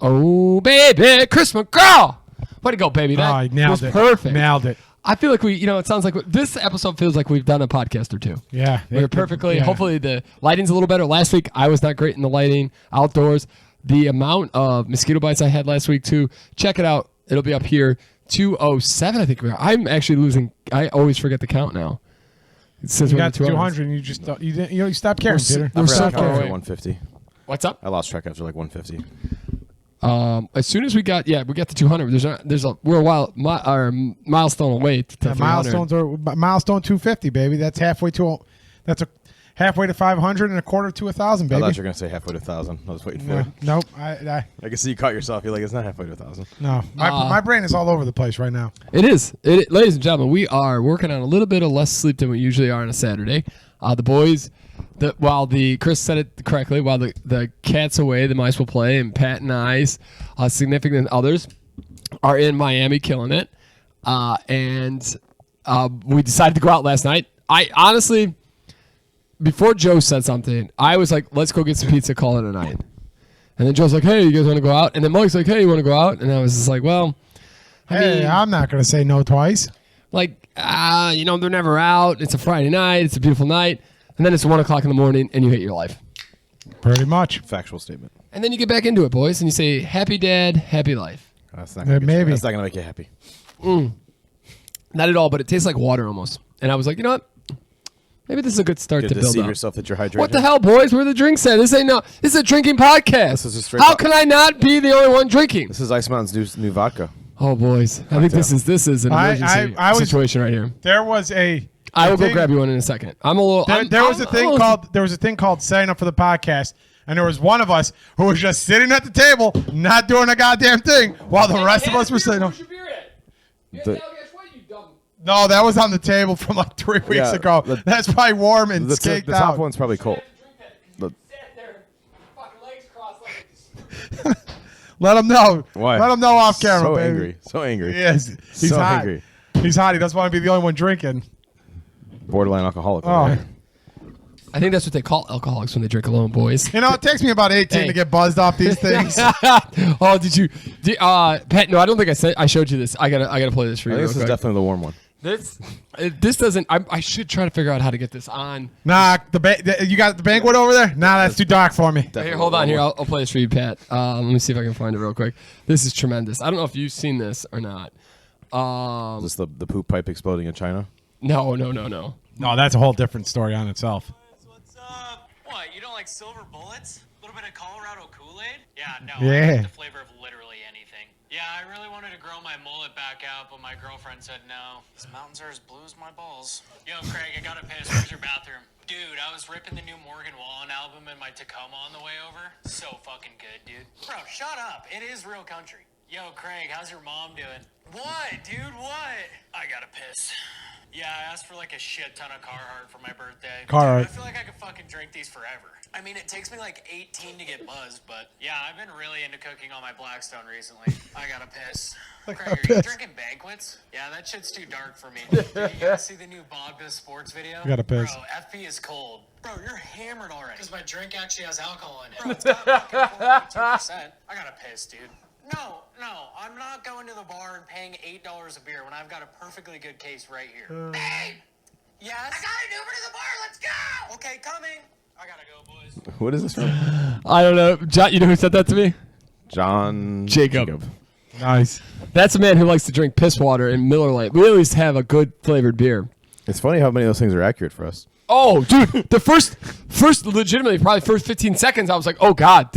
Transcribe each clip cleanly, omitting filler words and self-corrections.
Oh, baby, Chris McGraw. Way to go, baby. That nailed was perfect. Nailed it. I feel like it sounds like this episode feels like we've done a podcast or two. Yeah. We're perfectly. Yeah. Hopefully the lighting's a little better. Last week, I was not great in the lighting outdoors. The amount of mosquito bites I had last week, too. Check it out. It'll be up here. 207, I think we are. I'm actually losing. I always forget the count now. It says You we're got at to 200 and you just you stopped caring, Peter. We're so after far away. 150. What's up? I lost track after like 150. As soon as we got to 200. We're a while our milestone away to 300. Milestones are milestone 250, baby. That's halfway to halfway to 500 and a quarter to 1,000, baby. I thought you were gonna say halfway to 1,000. I was waiting for it. Nope. I can see you caught yourself. You're like, it's not halfway to 1,000. No, my brain is all over the place right now. It is. Ladies and gentlemen, we are working on a little bit of less sleep than we usually are on a Saturday. The boys, Chris said it correctly, while the cat's away, the mice will play, and Pat and I's significant others are in Miami killing it. And we decided to go out last night. I honestly, before Joe said something, I was like, let's go get some pizza, call it a night. And then Joe's like, hey, you guys want to go out? And then Mike's like, hey, you want to go out? And I was just like, well, I'm not going to say no twice. Like, they're never out. It's a Friday night. It's a beautiful night. And then it's 1 o'clock in the morning and you hate your life. Pretty much. Factual statement. And then you get back into it, boys, and you say, happy dad, happy life. That's not gonna maybe. That's not going to make you happy. Not at all, but it tastes like water almost. And I was like, you know what? Maybe this is a good start Good to to build deceive up. yourself that you're hydrated. What the hell, boys? Where are the drinks at? This is a drinking podcast. This is a straight How up- can I not be the only one drinking? This is Ice Mountain's new vodka. Oh, boys. I think this is an emergency situation right here. There was I will go grab you one in a second. I'm a little. There was a thing called setting up for the podcast, and there was one of us who was just sitting at the table, not doing a goddamn thing, while the rest of us were sitting. No, that was on the table from like 3 weeks ago. That's probably warm and skaked the out. top one's probably cold. Let him know. Why? Let him know off camera, So baby. angry. So angry. Yes, he's So hot. angry. He's hot. He doesn't want to be the only one drinking. Borderline alcoholic. Oh. Right? I think that's what they call alcoholics when they drink alone, boys. You know, it takes me about 18 to get buzzed off these things. Oh, did you, Pat? No, I don't think I showed you this. I gotta play this for you. I think this is definitely the warm one. This doesn't. I should try to figure out how to get this on. Nah, you got the banquet over there? Nah, that's too dark for me. Here, hold on. Here, I'll play this for you, Pat. Let me see if I can find it real quick. This is tremendous. I don't know if you've seen this or not. Is this the poop pipe exploding in China? No. No, that's a whole different story on itself. What's up? What, you don't like silver bullets? A little bit of Colorado Kool-Aid? Yeah, no, Yeah. I like the flavor of literally anything. Yeah, I really wanted to grow my mullet back out, but my girlfriend said no. These mountains are as blue as my balls. Yo, Craig, I gotta piss. Where's your bathroom? Dude, I was ripping the new Morgan Wallen album in my Tacoma on the way over. So fucking good, dude. Bro, shut up. It is real country. Yo, Craig, how's your mom doing? What, dude, what? I gotta piss. Yeah, I asked for like a shit ton of Carhartt for my birthday. Carhartt. Dude, I feel like I could fucking drink these forever. I mean, it takes me like 18 to get buzzed, but yeah, I've been really into cooking on my Blackstone recently. I gotta piss. Craig, are you drinking banquets? Yeah, that shit's too dark for me. Did you guys see the new Bob Does Sports video? You gotta piss. Bro, FP is cold. Bro, you're hammered already. Because my drink actually has alcohol in it. Bro, it's got fucking 42%. I gotta piss, dude. No, I'm not going to the bar and paying $8 a beer when I've got a perfectly good case right here. Babe! Yes? I got an Uber to the bar, let's go! Okay, coming. I gotta go, boys. What is this from? I don't know. John, you know who said that to me? John Jacob. Nice. That's a man who likes to drink piss water and Miller Lite. We at least have a good flavored beer. It's funny how many of those things are accurate for us. Oh, dude, the first legitimately, probably first 15 seconds, I was like, oh, God,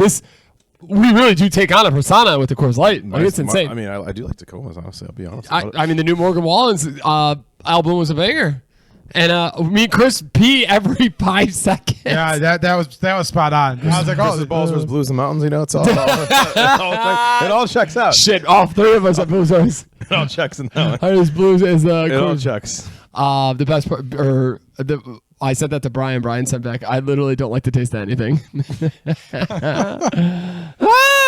we really do take on a persona with the Coors Light. I mean, it's insane. I mean, I do like Tacomas, honestly. I'll be honest. I mean, the new Morgan Wallen's album was a banger. And me and Chris pee every 5 seconds. Yeah, that was spot on. I was like, the balls was blues and mountains. You know, it's all it all checks out. Shit, all three of us are blues. It all checks in that one. As blues as It all Coors. checks. The best part, I said that to Brian. Brian said back, I literally don't like to taste anything.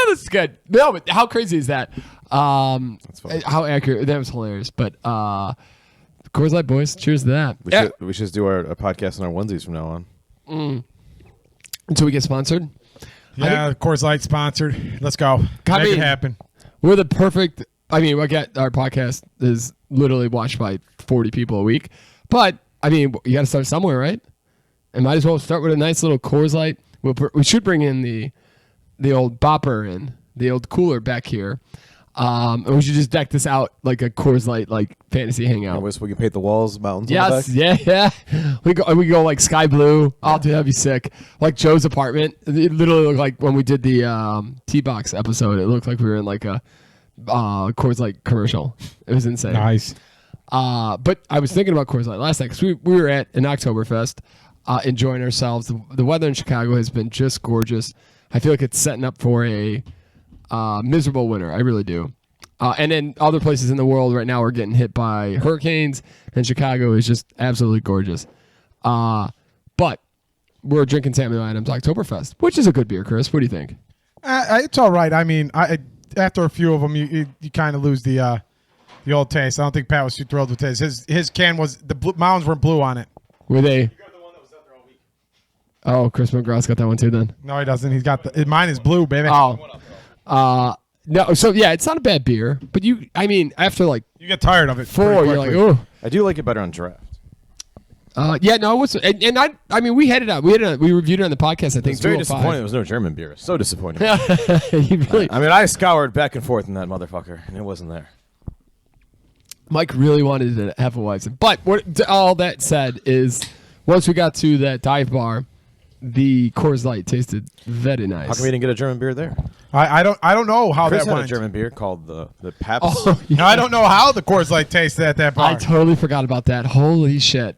That's good. No, but how crazy is that? That's funny. How accurate. That was hilarious. But Coors Light, boys. Cheers to that. We should do our podcast in our onesies from now on. Until we get sponsored. Yeah, Coors Light sponsored. Let's go. Make it happen. We're the perfect. I mean, we get our podcast is literally watched by 40 people a week, but I mean, you got to start somewhere, right? And might as well start with a nice little Coors Light. We should bring in the old bopper and the old cooler back here. And we should just deck this out like a Coors Light, like fantasy hangout. I wish we can paint the walls, mountains. Yes, on the back. yeah. We go like sky blue. Oh, dude, that'd be sick. Like Joe's apartment. It literally looked like when we did the T-Box episode. It looked like we were in like a Coors Light commercial. It was insane. Nice. But I was thinking about Coors Light last night because we were at an Oktoberfest enjoying ourselves. The weather in Chicago has been just gorgeous. I feel like it's setting up for a miserable winter. I really do. And then other places in the world right now are getting hit by hurricanes, and Chicago is just absolutely gorgeous. But we're drinking Samuel Adams Oktoberfest, which is a good beer, Chris. What do you think? It's all right. I mean, after a few of them, you kind of lose the old taste. I don't think Pat was too thrilled with his. His can was the mountains weren't blue on it. Were they? Oh, Chris McGraw's got that one too. Then No, he doesn't. He's got mine is blue, baby. oh, no. So yeah, it's not a bad beer, but I mean, after like You get tired of it. 4, you're like, oh. I do like it better on draft. Yeah, no, it was, and I mean, we had it out. We reviewed it on the podcast. I think It's very 205. disappointing. There was no German beer. So disappointing. You really, I mean, I scoured back and forth in that motherfucker, and it wasn't there. Mike really wanted to have a Weizen. But all that said is, once we got to that dive bar, the Coors Light tasted very nice. How come we didn't get a German beer there? I don't know how Chris that had went. a German beer called the Pabst. Oh, yeah. No, I don't know how the Coors Light tasted at that bar. I totally forgot about that. Holy shit!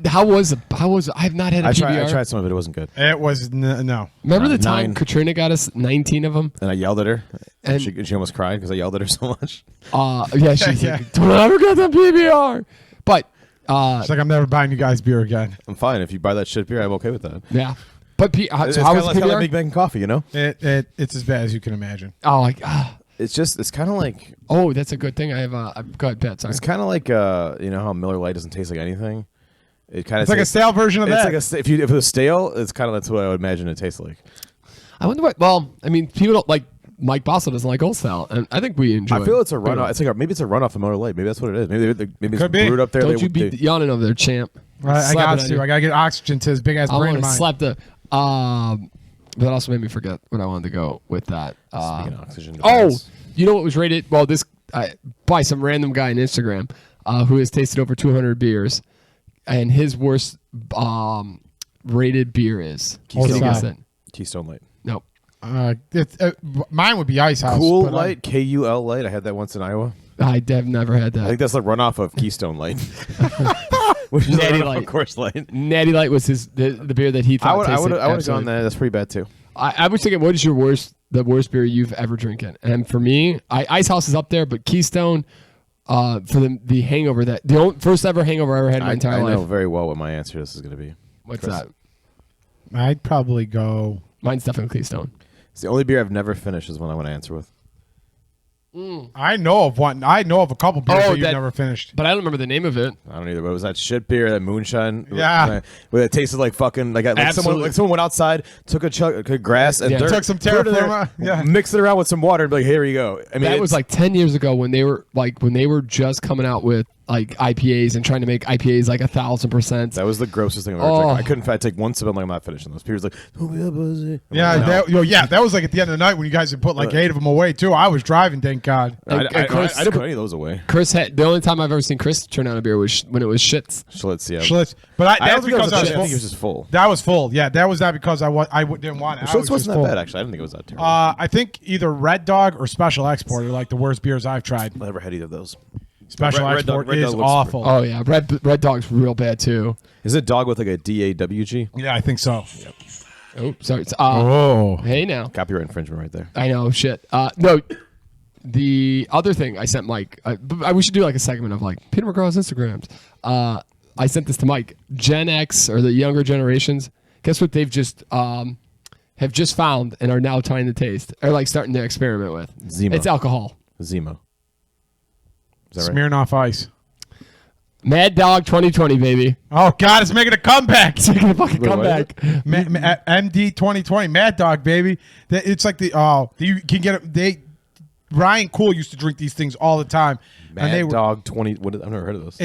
How was it? I have not had a PBR. I tried some of it. It wasn't good. It was no. Remember the time 9. Katrina got us 19 of them? And I yelled at her. And- She almost cried because I yelled at her so much. Yeah, she's Yeah. like, don't ever get that PBR. But It's like I'm never buying you guys beer again. I'm fine. If you buy that shit beer, I'm okay with that. yeah. But It's so how was kind of PBR? like Big Bang Coffee, you know? It's as bad as you can imagine. Oh, like, It's kind of like oh, that's a good thing. I have go ahead, Pat. Sorry. it's kind of like you know how Miller Lite doesn't taste like anything. It kind of It's like a stale version of It's that. like if it was stale, it's kind of that's what I would imagine it tastes like. I wonder what. Well, I mean, people don't like. Mike Bosso doesn't like Old Style, and I think we enjoy. I feel it's a Beer. runoff. It's like maybe it's a runoff of Miller Lite. Maybe that's what it is. Maybe Could it's be. brewed up there. Don't They- you be they- yawning over there, champ? I Slap got it on to. you. I got to get oxygen to his big ass I brain want of to mine. slap the. That also made me forget what I wanted to go with that. Speaking of oxygen Oh, device. you know what was rated? Well, this by some random guy on Instagram who has tasted over 200 beers, and his worst rated beer is. Keystone Can you guess Light. it? Keystone Light. No. Mine would be Ice House. Cool but, Light, KUL Light. I had that once in Iowa. I have never had I that. think that's the runoff of Keystone Light. Which is Natty a runoff Light. of Coors Light. Natty Light was the beer that he thought I tasted would have absolutely- gone there. That's pretty bad too. I was thinking, what is the worst beer you've ever drinking? And for me, Ice House is up there, but Keystone, for the hangover first ever hangover I ever had in my entire I know life. very well what my answer to this is going to be. What's Chris. that? I'd probably go. Mine's definitely Keystone. It's the only beer I've never finished is one I want to answer with. I know of one. I know of a couple beers Oh, that you've that- never finished. But I don't remember the name of it. I don't either. But it was that shit beer, that moonshine. Yeah. Where it tasted like fucking like Absolutely. someone went outside, took a chunk of grass and Yeah. dirt, Took some put it in terra there, firma, yeah. mixed it around with some water, and be like, here you go. I mean, That was like 10 years ago when they were just coming out with like IPAs and trying to make IPAs like 1,000%. that was the grossest thing I've ever Oh. drank. I couldn't. I'd take one sip. I'm like, I'm not finishing those. People's like, oh yeah, buzzy. I'm Yeah, like, no. that was like at the end of the night when you guys had put like 8 of them away too. I was driving, thank God. I Chris- didn't put any of those away. Chris had the only time I've ever seen Chris turn down a beer was when it was Shits. Schlitz, yeah. Schlitz. But I that's don't think that because was a I was shit. I full. think he was just full. That was full. Yeah, that was not because didn't want it. I was Schlitz just wasn't full. that bad actually. I didn't think it was that terrible. I think either Red Dog or Special Export are like the worst beers I've tried. I never had either of those. Special Red Dog- Export Red Dog is looks awful. Oh yeah, Red Dog's real bad too. Is it dog with like a DAWG? Yeah, I think so. Oh, sorry. Oh. Hey now. Copyright infringement right there. I know, shit. No, the other thing I sent Mike, we should do like a segment of like Peter McGraw's Instagrams. I sent this to Mike. Gen X or the younger generations, guess what they've just have just found and are now trying to taste or like starting to experiment with? Zima. It's alcohol. Zima. Is that right? Smirnoff Ice. Mad Dog 2020, baby. Oh God, it's making a comeback. It's making a fucking Wait, what? comeback. MD 2020, Mad Dog, baby. It's like you can get it. Ryan Cool used to drink these things all the time. Mad Dog 20. I've never heard of this.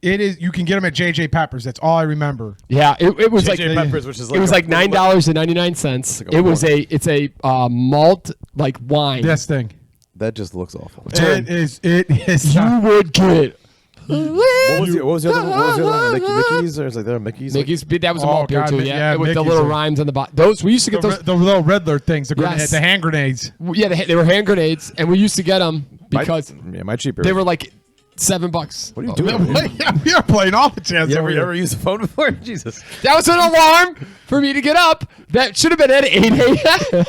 It is. You can get them at JJ Peppers. That's all I remember. Yeah, it was JJ like Peppers, which is like it was like $9.99. It's a malt like wine. This thing. That just looks awful. It is. You would get What was the other one? Mickey's, or is like there Mickey's? Mickey's. That was a malt beer God, too. yeah, With the Mickey's little are- rhymes on the bottom. Those we used to get those. The little Riddler things. Yes. The hand grenades. Yeah, they were hand grenades, and we used to get them because my cheaper. they were like $7. What are you doing? We are playing all the chance You over here. ever used a phone before? Jesus. That was an alarm for me to get up. That should have been at 8 a.m.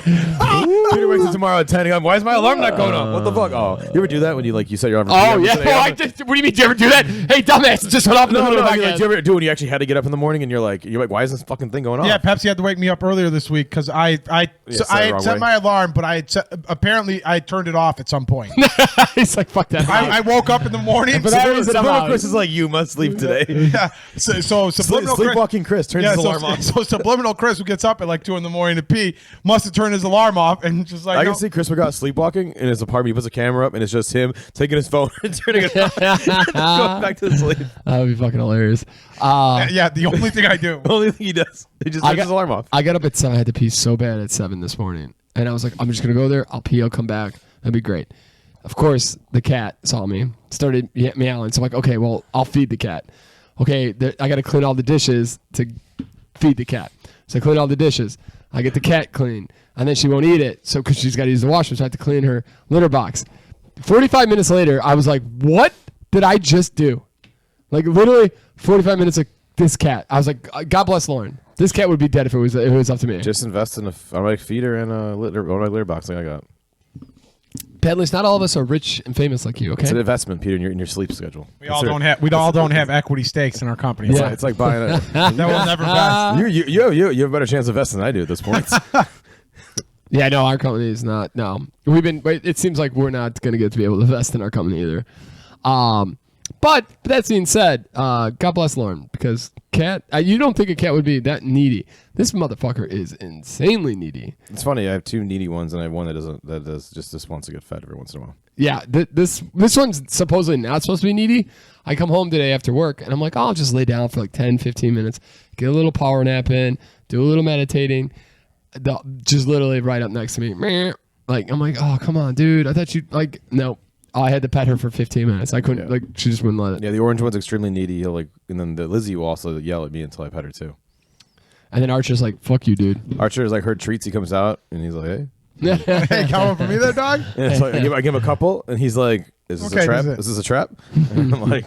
Peter wakes up tomorrow at 10 a.m. Why is my alarm not going off? What the fuck? Oh, you ever do that when you set your alarm? Oh for yeah. 10 Well, a.m.? what do you mean? Do you ever do that? Hey, dumbass! It just went off in the No, middle of do the you ever do when you actually had to get up in the morning and you're like, why is this fucking thing going on? Yeah, Pepsi had to wake me up earlier this week because I set it had wrong set way. my alarm, but apparently I turned it off at some point. He's like, fuck that. I woke up in the morning. For that reason, I'm Subliminal out. Chris is like, you must sleep today. Yeah. So subliminal Chris, Sleepwalking Chris turns his alarm off. So subliminal Chris, who gets up at like 2 a.m. to pee, must have turned his alarm off and just like I can see Chris McGraw sleepwalking in his apartment. He puts a camera up and it's just him taking his phone and turning it off. Going back to sleep. That would be fucking hilarious. yeah, the only thing I do. The only thing he does, he just turns his alarm off. I got up at 7. I had to pee so bad at 7 this morning, and I was like, I'm just gonna go there. I'll pee. I'll come back. That'd be great. Of course, the cat saw me, started meowing. So I'm like, okay, well, I'll feed the cat. Okay, I got to clean all the dishes to feed the cat. So I clean all the dishes. I get the cat clean, and then she won't eat it. So because she's got to use the washroom, so I have to clean her litter box. 45 minutes later, I was like, what did I just do? Like literally 45 minutes of this cat. I was like, God bless Lauren. This cat would be dead if it was up to me. Just invest in a automatic feeder and a litter box like I got. Pedlers, not all of us are rich and famous like you, okay? It's an investment, Peter, in your sleep schedule. We all don't have equity stakes in our company. Yeah. It's like buying a. That will never vest. You have a better chance of investing than I do at this point. Yeah, no, our company is not. No, it seems like we're not going to get to be able to invest in our company either. But that being said, God bless Lauren, because cat. You don't think a cat would be that needy? This motherfucker is insanely needy. It's funny. I have 2 needy ones, and I have one that does just wants to get fed every once in a while. Yeah, this one's supposedly not supposed to be needy. I come home today after work, and I'm like, oh, I'll just lay down for like 10, 15 minutes, get a little power nap in, do a little meditating. Just literally right up next to me. Like, I'm like, oh, come on, dude. I thought you'd like, no. I had to pet her for 15 minutes. I couldn't, like, she just wouldn't let it. Yeah, the orange one's extremely needy. He'll and then the Lizzie will also yell at me until I pet her too. And then Archer's like, fuck you, dude. Archer is like heard treats. He comes out and he's like, hey. Hey, got one for me there, dog? And it's like, I give him a couple, and he's like, "Is this Okay, a trap? this is it. Is this a trap?" And I'm like,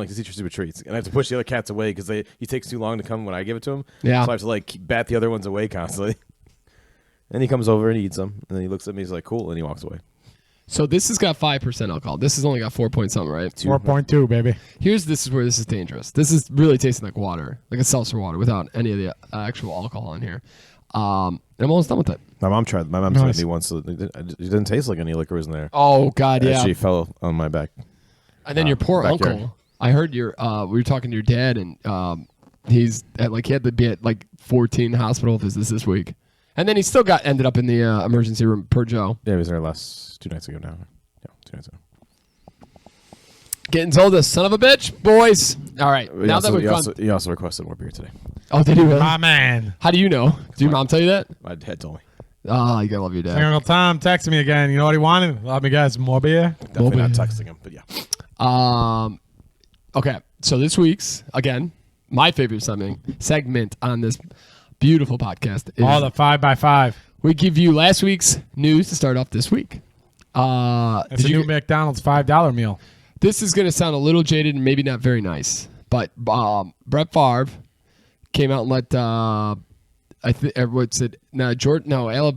"Just eat your stupid treats." And I have to push the other cats away because he takes too long to come when I give it to him. Yeah. So I have to like bat the other ones away constantly. And he comes over and he eats them, and then he looks at me. He's like, "Cool," and he walks away. So this has got 5% alcohol. This has only got 4 point something, right? 4.2, baby. This is where this is dangerous. This is really tasting like water, like a seltzer water, without any of the actual alcohol in here. And I'm almost done with it. My mom tried me once. So it didn't taste like any liquor was in there. Oh God, yeah. She fell on my back. And then your poor backyard. uncle. I heard we were talking to your dad, and he had to be at like 14 hospital visits this week, and then he still ended up in the emergency room per Joe. Yeah, he was there last 2 nights ago now. Yeah, 2 nights ago. Getting told this son of a bitch, boys. All right, now that we've gone. He also requested more beer today. Oh, did he really? My man. How do you know? Did your mom tell you that? My dad told me. Oh, you gotta love your dad. Uncle Tom texted me again. You know what he wanted? Love me, guys. More beer. Definitely not texting him, but yeah. Okay, so this week's again my favorite segment on this beautiful podcast is All the 5x5. we give you last week's news to start off this week. It's a new McDonald's $5 meal. This is going to sound a little jaded and maybe not very nice, but Brett Favre came out and let what's it? No, Jordan. No,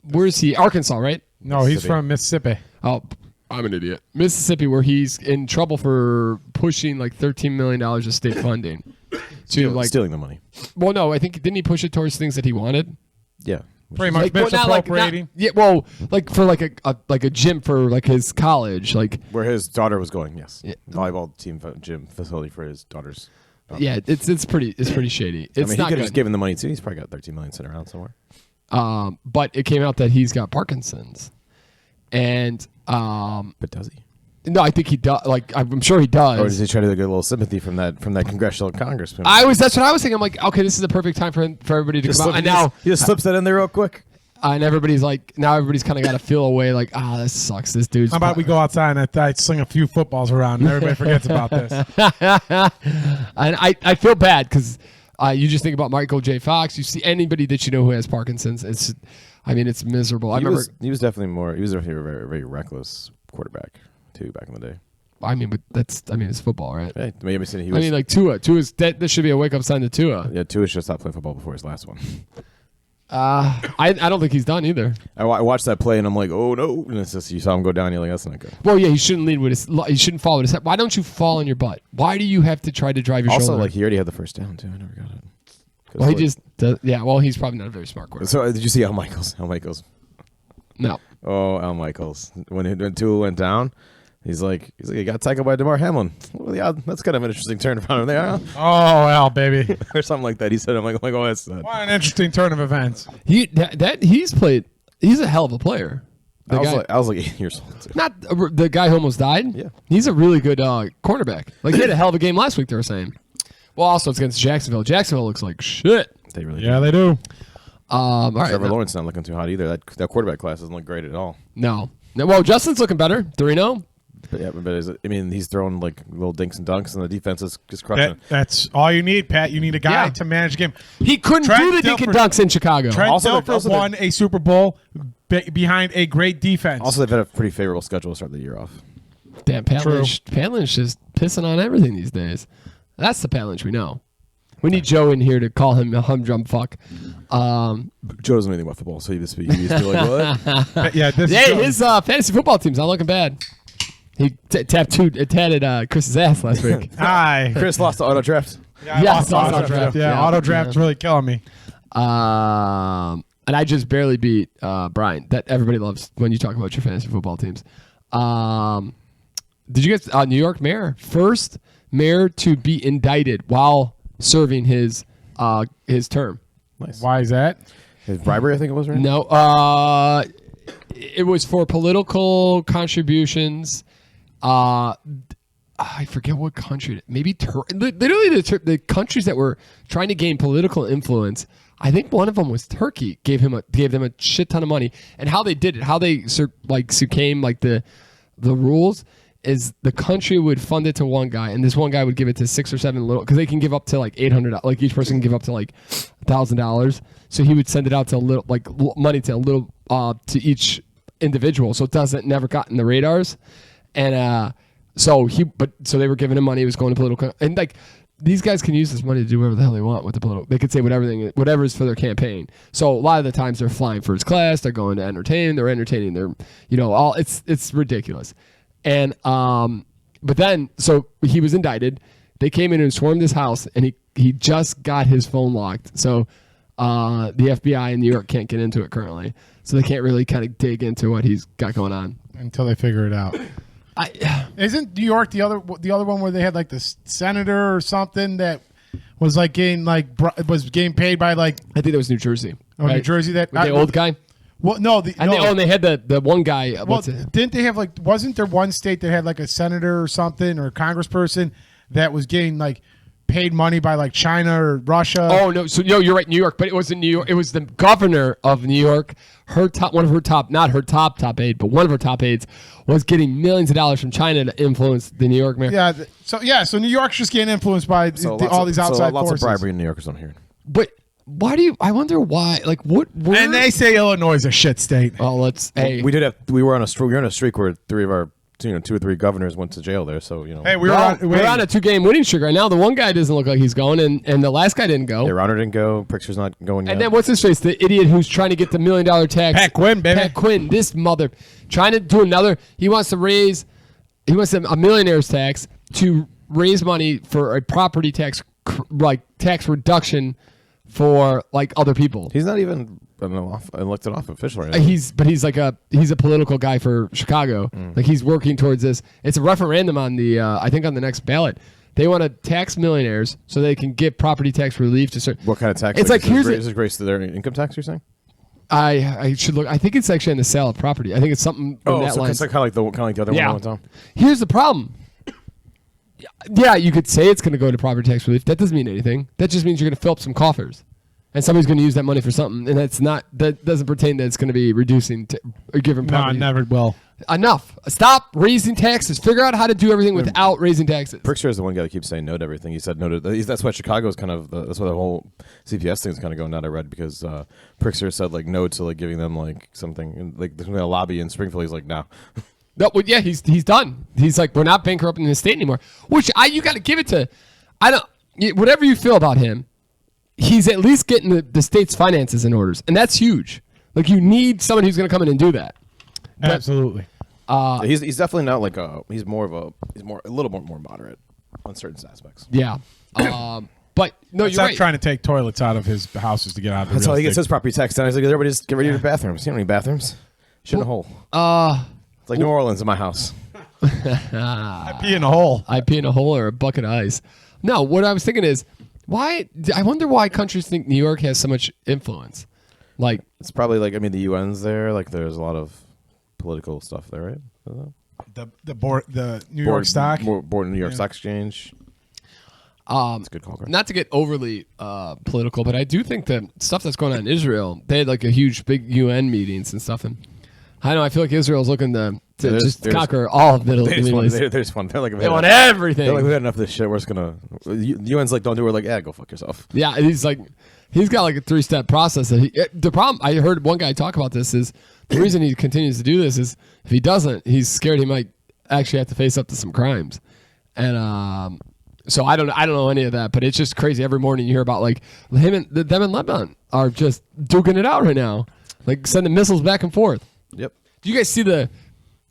where is he? Arkansas, right? No, he's from Mississippi. Oh, I'm an idiot. Mississippi, where he's in trouble for pushing like $13 million of state funding to Stealing the money. Well, no, I think didn't he push it towards things that he wanted? Yeah. Pretty much well, not misappropriating. yeah, well, like for like a gym for like his college, like Where his daughter was going, yes. Yeah. Volleyball team gym facility for his daughter's. yeah, it's pretty shady. It's I mean, he not could have good. just given the money too. He's probably got 13 million sitting around somewhere. But it came out that he's got Parkinson's, and But does he? no, I think he does. Like I'm sure he does. Or does he try to get a little sympathy from that congressional congressman? That's what I was thinking. I'm like, okay, this is the perfect time for everybody to come out. And now he just slips that in there real quick. and everybody's like, now everybody's kind of got to feel away. Like, this sucks. This dude's. How about we go outside and I sling a few footballs around and everybody forgets about this? And I feel bad because you just think about Michael J. Fox. You see anybody that you know who has Parkinson's. It's miserable. He was definitely a very, very reckless quarterback too back in the day. But it's football, right? Hey, maybe he was. Like Tua's this should be a wake up sign to Tua. Yeah, Tua should stop playing football before his last one. I don't think he's done either. I watched that play and I'm like, oh no! And it's just you saw him go down. You're like, that's not good. Well, yeah, he shouldn't lead with he shouldn't fall with his head. Why don't you fall on your butt? Why do you have to try to drive your Also, shoulder? like he already had the first down too. I never got it. Well, he just does. Yeah, well, he's probably not a very smart quarterback. So did you see Al Michaels? Al Michaels. No. Oh, Al Michaels. When Tua went down, he's like he got tackled by DeMar Hamlin. Well, yeah, that's kind of an interesting turn around there, huh? Oh, well, baby. Or something like that. He said, I'm like, oh, that's What an interesting turn of events. He's played. He's a hell of a player. I was like 8 years old too. Not the guy who almost died. Yeah. He's a really good cornerback. Like he had a hell of a game last week. They were saying. Well, also it's against Jacksonville. Jacksonville looks like shit. They really Yeah, they do. All right. Trevor Lawrence not looking too hot either. That quarterback class doesn't look great at all. No. Well, Justin's looking better. 3-0. But he's throwing like little dinks and dunks, and the defense is just crushing. That's all you need, Pat. You need a guy to manage the game. He couldn't do the dink and dunks in Chicago. Trent Also, Dilfer won a Super Bowl behind a great defense. Also, they've had a pretty favorable schedule to start the year off. Damn, Pat Lynch just pissing on everything these days. That's the Pat Lynch we know. We need Joe in here to call him a humdrum fuck. Joe doesn't know anything about football, so he used to be like, what? His fantasy football team's not looking bad. He tatted Chris's ass last week. Hi. Chris lost the auto draft. Yes, auto draft. Yeah, auto draft's really killing me. And I just barely beat Brian. That everybody loves when you talk about your fantasy football teams. Did you get New York mayor? First mayor to be indicted while serving his term. Nice. Why is that? His bribery, I think it was, right? No, it was for political contributions. I forget what country. Maybe literally the countries that were trying to gain political influence. I think one of them was Turkey. Gave them a shit ton of money. And how they did it, how they succumbed like the rules is the country would fund it to one guy, and this one guy would give it to 6 or 7 little, because they can give up to like $800. Like each person can give up to like $1,000. So he would send it out to a little, like money to a little to each individual, so it never got in the radars. And so they were giving him money. It was going to political, and like these guys can use this money to do whatever the hell they want with the political. They could say whatever is for their campaign. So a lot of the times they're flying first class. They're going to entertain. They're entertaining. It's ridiculous. And but then so he was indicted. They came in and swarmed his house, and he just got his phone locked. So the FBI in New York can't get into it currently. So they can't really kind of dig into what he's got going on Until they figure it out. Isn't New York the other one where they had like the senator or something that was like getting paid by like? I think that was New Jersey. Oh, right? New Jersey, that the old guy. Well, no, and they had the one guy. Well, didn't they have like? Wasn't there one state that had like a senator or something or a congressperson that was getting like paid money by like China or Russia? Oh no, you're right, New York, but it wasn't New York. It was the governor of New York. One of her top aide, but one of her top aides was getting millions of dollars from China to influence the New York mayor. Yeah, so New York's just getting influenced by all these outside forces. Lots of bribery in New York is on here. But why I wonder why? Like what? And they say Illinois is a shit state. Well, we were on a streak where 3 of our 2 or 3 governors went to jail there. So hey, we're on a 2-game winning streak right now. The one guy doesn't look like he's going, and the last guy didn't go. Yeah, Rauner didn't go. Pritzker's not going yet. And then what's his face? The idiot who's trying to get the $1 million tax. Pat Quinn, baby. Pat Quinn, this mother, trying to do another. He wants a millionaire's tax to raise money for a property tax, like tax reduction for like other people. He's not even elected off official right now. He's a political guy for Chicago. Like he's working towards this. It's a referendum on the I think on the next ballot. They want to tax millionaires so they can give property tax relief to certain. What kind of tax? It's like here's is it raised to their income tax? You're saying? I should look. I think it's actually on the sale of property. I think it's something. Oh, in that so line. it's like kind of like the other one I went down. Here's the problem. Yeah, you could say it's going to go to property tax relief. That doesn't mean anything. That just means you're going to fill up some coffers, and somebody's going to use that money for something. And that's not. That doesn't pertain that it's going to be reducing or giving. No, never will. Enough. Stop raising taxes. Figure out how to do everything without raising taxes. Pritzker is the one guy that keeps saying no to everything. He said no to. That's why Chicago's kind of. That's why the whole CPS thing is kind of going down. I read because Pritzker said like no to like giving them like something and, like there's a lobby in Springfield. He's like no. No, well, yeah, he's done. He's like we're not bankrupting the state anymore. Which you got to give it to. I don't. Whatever you feel about him, he's at least getting the state's finances in orders, and that's huge. Like you need somebody who's going to come in and do that. But, Absolutely. He's definitely not like he's a little more moderate on certain aspects. Yeah. But no, It's you're not right. trying to take toilets out of his houses to get out of the That's real all he gets estate. his property tax down. He's like everybody just get rid of your bathrooms. You don't need bathrooms. Shit in a hole. It's like New Orleans in my house. I pee in a hole. I pee in a hole or a bucket of ice. No, what I was thinking is why. I wonder why countries think New York has so much influence. Like It's probably like the UN's there. Like there's a lot of political stuff there, right? The New York Stock. New York Stock Exchange. It's a good call. Right? not to get overly political, but I do think the stuff that's going on in Israel, they had like a huge, big UN meetings and stuff, and I know I feel like Israel's looking to just conquer all of Middle East. They just want. They're like They want everything. They're like we had enough of this shit. We're just gonna. UN's like don't do it. We're like go fuck yourself. Yeah, he's got like a 3-step process. The problem I heard one guy talk about this is the reason he continues to do this is if he doesn't, he's scared he might actually have to face up to some crimes, and so I don't know any of that, but it's just crazy. Every morning you hear about like them and Lebanon are just duking it out right now, like sending missiles back and forth. Yep. Do you guys see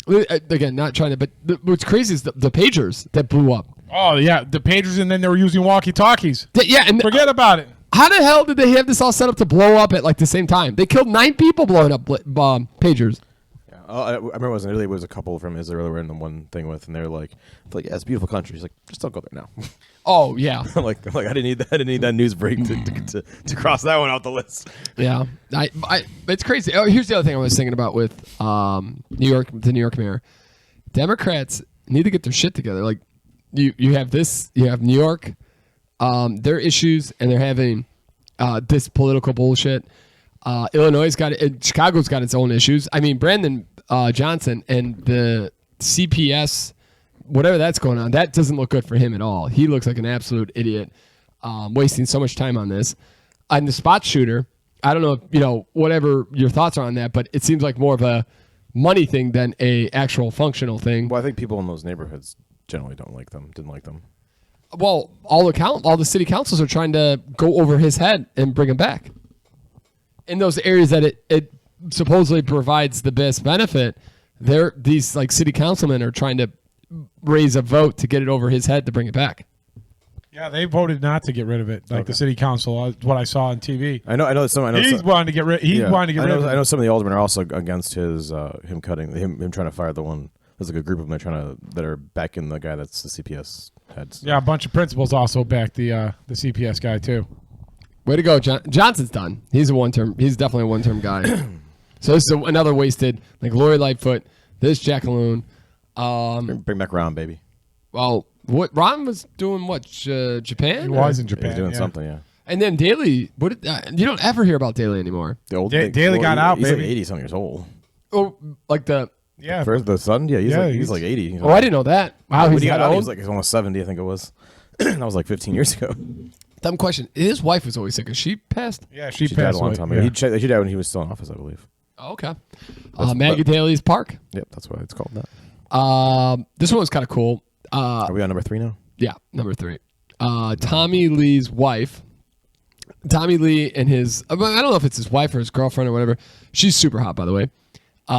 again, not trying to, but what's crazy is the pagers that blew up. Oh yeah, the pagers, and then they were using walkie-talkies. Yeah, and Forget about it. how the hell did they have this all set up to blow up at like the same time? They killed 9 people blowing up pagers. Yeah. I remember it was in Italy. It was a couple from Israel we were in the one thing with, and they're like, yeah, it's a beautiful country. He's like, just don't go there now. Oh yeah, like I didn't need that news break to cross that one out the list. yeah. It's crazy. Oh, here's the other thing I was thinking about with New York, the New York mayor. Democrats need to get their shit together. Like you have this, you have New York, their issues, and they're having this political bullshit. Illinois got it. Chicago's got its own issues. I mean, Brandon Johnson and the CPS, whatever that's going on, that doesn't look good for him at all. He looks like an absolute idiot, wasting so much time on this. And the spot shooter, I don't know if, whatever your thoughts are on that, but it seems like more of a money thing than a actual functional thing. Well, I think people in those neighborhoods generally didn't like them. Well, all the city councils are trying to go over his head and bring him back. In those areas that it supposedly provides the best benefit, these like city councilmen are trying to raise a vote to get it over his head to bring it back. Yeah, they voted not to get rid of it. Like the city council, what I saw on TV. I know. He's wanting to get rid. He's wanting to get rid of it. I know some of the aldermen are also against his him trying to fire the one. There's like a group of them that are backing the guy that's the CPS head. Yeah, a bunch of principals also backed the CPS guy too. Way to go, Johnson's done. He's definitely a one-term guy. So this is another wasted, like Lori Lightfoot, this Jacqueline. Bring back Ron, baby. Well, what Ron was doing? What Japan? He was in He Japan. was doing yeah. something, yeah. And then Daley. You don't ever hear about Daley anymore. The old Daley got out, he's baby. like 80-something years old. Oh, like the. Yeah, First, the son, yeah, he's like 80. Oh, I didn't know that. Wow, When he's he got that out, he old. was like almost 70, I think it was. That was like 15 years ago. Dumb question. His wife was always sick. Is she passed? yeah, she She died passed a long away. time Yeah. ago. She died when he was still in office, I believe. Oh, okay. Maggie Daley's Park. Yep, that's why it's called that. This one was kind of cool. Are we on number 3 now? Yeah, number 3. Tommy Lee's wife. Tommy Lee and his, I don't know if it's his wife or his girlfriend or whatever. She's super hot, by the way.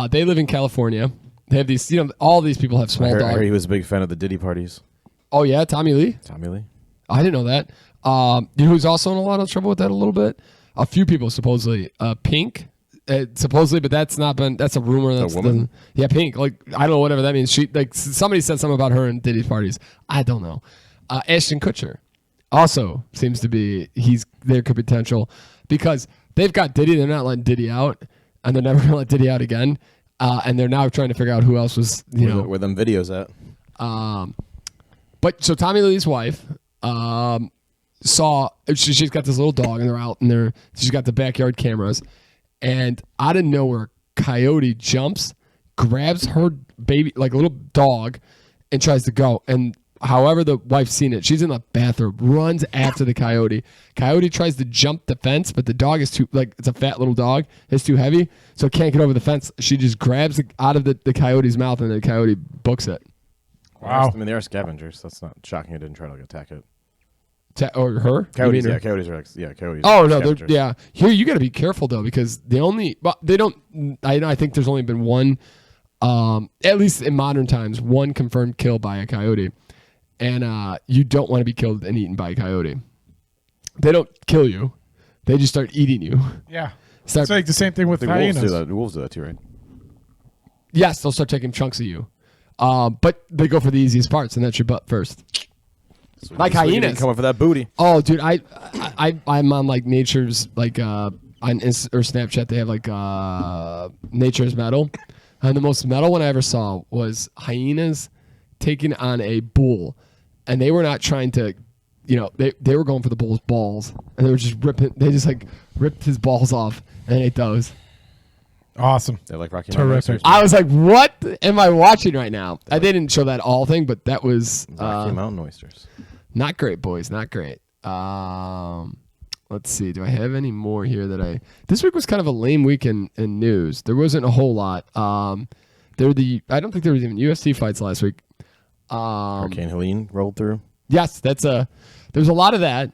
They live in California. They have these, all these people have I small heard dogs. he was a big fan of the Diddy parties. Oh, yeah, Tommy Lee? Tommy Lee. I didn't know that. You know who's also in a lot of trouble with that a little bit? A few people supposedly. Pink, supposedly, but that's not been. That's a rumor. That's woman? Yeah, Pink. Like I don't know whatever that means. She like somebody said something about her in Diddy's parties. I don't know. Ashton Kutcher also seems to be. There could be potential because they've got Diddy. They're not letting Diddy out, and they're never gonna let Diddy out again. And they're now trying to figure out who else was. Where them videos at? But so Tommy Lee's wife saw she's got this little dog and they're out and she's got the backyard cameras, and out of nowhere Coyote jumps, grabs her baby like a little dog, and tries to go. And however the wife's seen it, she's in the bathroom, runs after the Coyote. Coyote tries to jump the fence, but the dog is too it's a fat little dog. It's too heavy, so it can't get over the fence. She just grabs it out of the Coyote's mouth, and the Coyote books it. Wow. I mean, they are scavengers. That's not shocking. I didn't try to attack it. Or her? Coyotes, You mean her? coyotes are coyotes. Oh no, scavengers. here you got to be careful though because they don't. I think there's only been one, at least in modern times, one confirmed kill by a coyote, and you don't want to be killed and eaten by a coyote. They don't kill you; they just start eating you. Yeah. Start, It's like the same thing with The wolves hyenas. do that. The wolves do that too, right? yes, they'll start taking chunks of you, but they go for the easiest parts, and that's your butt first. So Like so you didn't hyenas. come up for that booty. Oh, dude, I'm on like Nature's like on Snapchat. They have like Nature's Metal, and the most metal one I ever saw was hyenas taking on a bull, and they were not trying to, they were going for the bull's balls, and they were just ripping. They just like ripped his balls off and ate those. Awesome. They're like Rocky Terrific. Mountain Racers. I was like, what am I watching right now? They didn't show that all thing, but that was Rocky Mountain oysters. not great, boys. Not great. Let's see. Do I have any more here that this week was kind of a lame week in news. There wasn't a whole lot. I don't think there was even UFC fights last week. Hurricane Helene rolled through. Yes, there's a lot of that.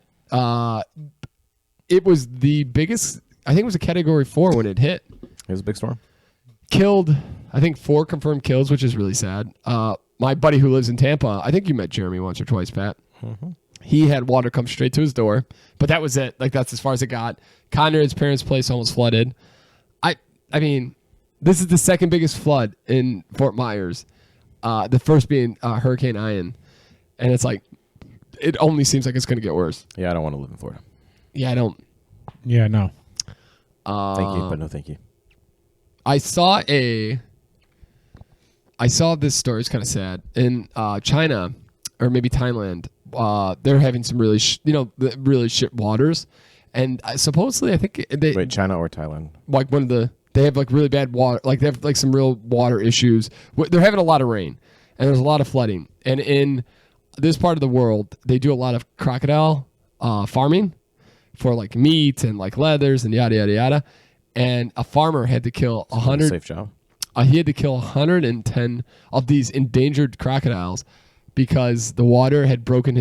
It was the biggest, I think it was a category 4 when it hit. It was a big storm. Killed, I think 4 confirmed kills, which is really sad. My buddy who lives in Tampa, I think you met Jeremy once or twice, Pat. Mm-hmm. He had water come straight to his door, but that was it. Like that's as far as it got. Conrad's parents' place almost flooded. I mean, this is the second biggest flood in Fort Myers. The first being Hurricane Ian, and it's like it only seems like it's going to get worse. Yeah, I don't want to live in Florida. Yeah, I don't. Yeah, no. Thank you, but no thank you. I saw this story. It's kind of sad. In China, or maybe Thailand, they're having some really, really shit waters. And supposedly, I think Wait, China or Thailand? like they have like really bad water. Like they have like some real water issues. They're having a lot of rain, and there's a lot of flooding. And in this part of the world, they do a lot of crocodile farming for like meat and like leathers and yada yada yada. And a farmer had to kill 100. Safe job. He had to kill 110 of these endangered crocodiles because the water had broken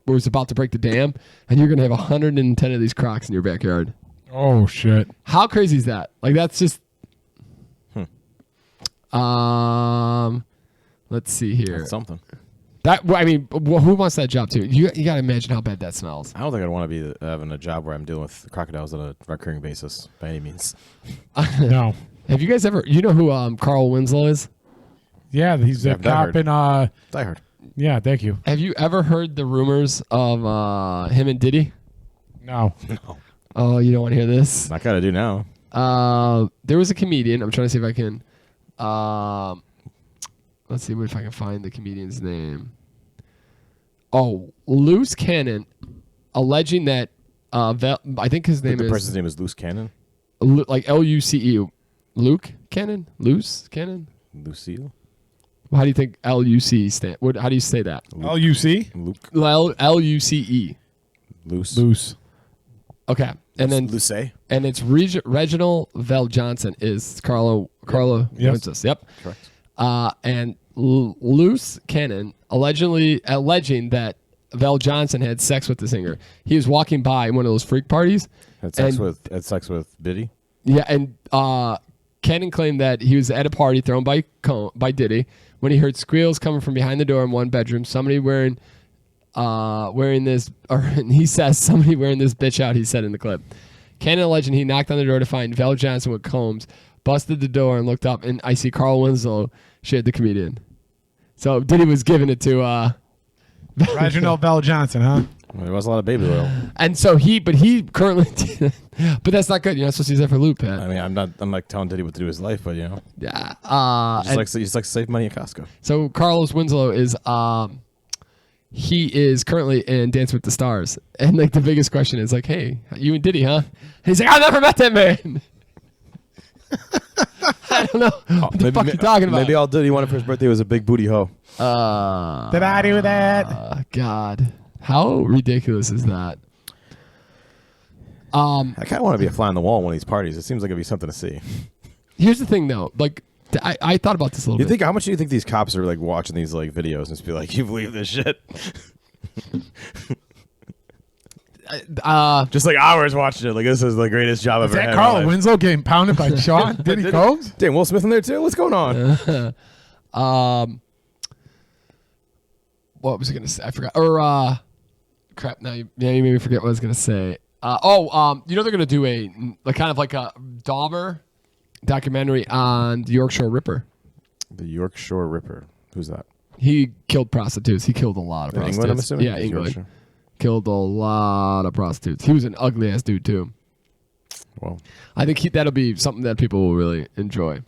was about to break the dam, and you're gonna have 110 of these crocs in your backyard. Oh, shit. How crazy is that? Like that's just. Let's see here. That's something. Who wants that job too? You got to imagine how bad that smells. I don't think I'd want to be having a job where I'm dealing with crocodiles on a recurring basis by any means. No. Have you guys ever? You know who Carl Winslow is? Yeah, he's a I've never cop heard. in. Die Hard. Yeah, thank you. Have you ever heard the rumors of him and Diddy? No. No. Oh, you don't want to hear this? I kind of do now. There was a comedian. I'm trying to see if I can. Let's see if I can find the comedian's name. Oh, Loose Cannon, alleging that I think his name The is person's name is Loose Cannon. like Luce. Luke Cannon? Loose Cannon? Lucille. How do you think LUC stand? How do you say that? LUC? Luke. LUCE. Loose. Loose. Okay, and then Luce. and it's Reginald Vell Johnson is Carlo Yes. Princess. Yep. Correct. And Loose Cannon alleging that Vell Johnson had sex with the singer. He was walking by one of those freak parties. Had sex and- with Diddy. Yeah, and Cannon claimed that he was at a party thrown by Diddy when he heard squeals coming from behind the door in one bedroom. Somebody wearing wearing this, or he says somebody wearing this bitch out. He said in the clip, Canada legend. He knocked on the door to find Val Johnson with combs, busted the door and looked up, and I see Carl Winslow shit the comedian. So Diddy was giving it to Reginald Bell Johnson, huh? Well, there was a lot of baby oil. and so he currently, but that's not good. You're not supposed to use that for loot, Pat. I mean, I'm not telling Diddy what to do with his life, but you know, Yeah. he just likes to save money at Costco. So Carlos Winslow is he is currently in Dance with the Stars, and like the biggest question is like, hey, you and Diddy, huh? And he's like, I've never met that man. I don't know what the fuck you talking about. Maybe all Diddy wanted for his birthday was a big booty hoe. Did I do that? God, how ridiculous is that? I kind of want to be a fly on the wall at one of these parties. It seems like it'd be something to see. Here's the thing, though. Like, I thought about this a little bit. How much do you think these cops are like watching these like videos and just be like, you believe this shit? Just like hours watching it. Like, this is the greatest job I've Is ever that had. in my Carl life. Winslow getting pounded by Sean Diddy Combs? Damn, Will Smith in there too? What's going on? What was I gonna say? I forgot. Or crap. Now you made me forget what I was gonna say. You know they're gonna do a kind of like a Dahmer documentary on the Yorkshire Ripper. The Yorkshire Ripper. Who's that? He killed prostitutes. He killed a lot of In prostitutes. England, I'm assuming? Yeah, It's England. Yorkshire. Killed a lot of prostitutes. He was an ugly ass dude too. Well, I think that'll be something that people will really enjoy.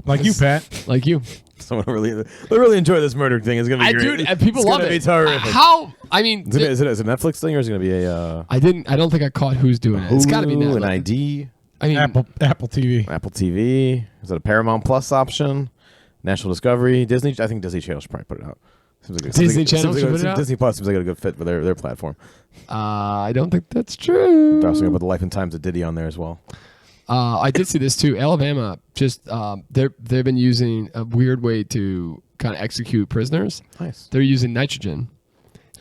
Like you, Pat. Like you. someone really enjoy this murder thing. It's gonna be great. Dude, and people it's love gonna it. be terrific. How? I mean, Is it a Netflix thing or is it gonna be a I don't think I caught who's doing it. It's got to be Hulu, Netflix. an ID, I mean, Apple TV. Apple TV? Is it a Paramount Plus option? National Discovery, Disney? I think Disney Channel should probably put it out. Disney Channel should put it out? Disney Plus seems like a good fit for their platform. I don't think that's true. They're also gonna put the Life and Times of Diddy on there as well. I did see this too. Alabama just they've been using a weird way to kind of execute prisoners. Nice. They're using nitrogen,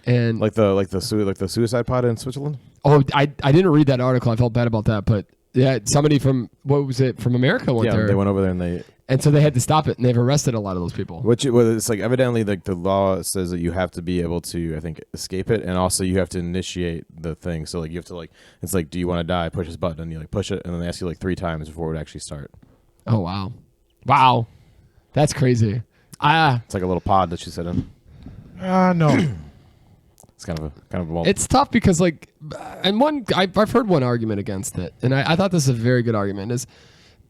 and Like the suicide pod in Switzerland. I didn't read that article. I felt bad about that, but yeah, somebody from from America went there. They went over there and so they had to stop it, and they've arrested a lot of those people. It's like evidently like the law says that you have to be able to, I think, escape it, and also you have to initiate the thing. So like you have to it's like, do you want to die? Push this button, and you like push it, and then they ask you like 3 times before it would actually start. Oh wow, that's crazy. It's like a little pod that you sit in. No. It's kind of a well, It's tough because I've heard one argument against it, and I thought this is a very good argument.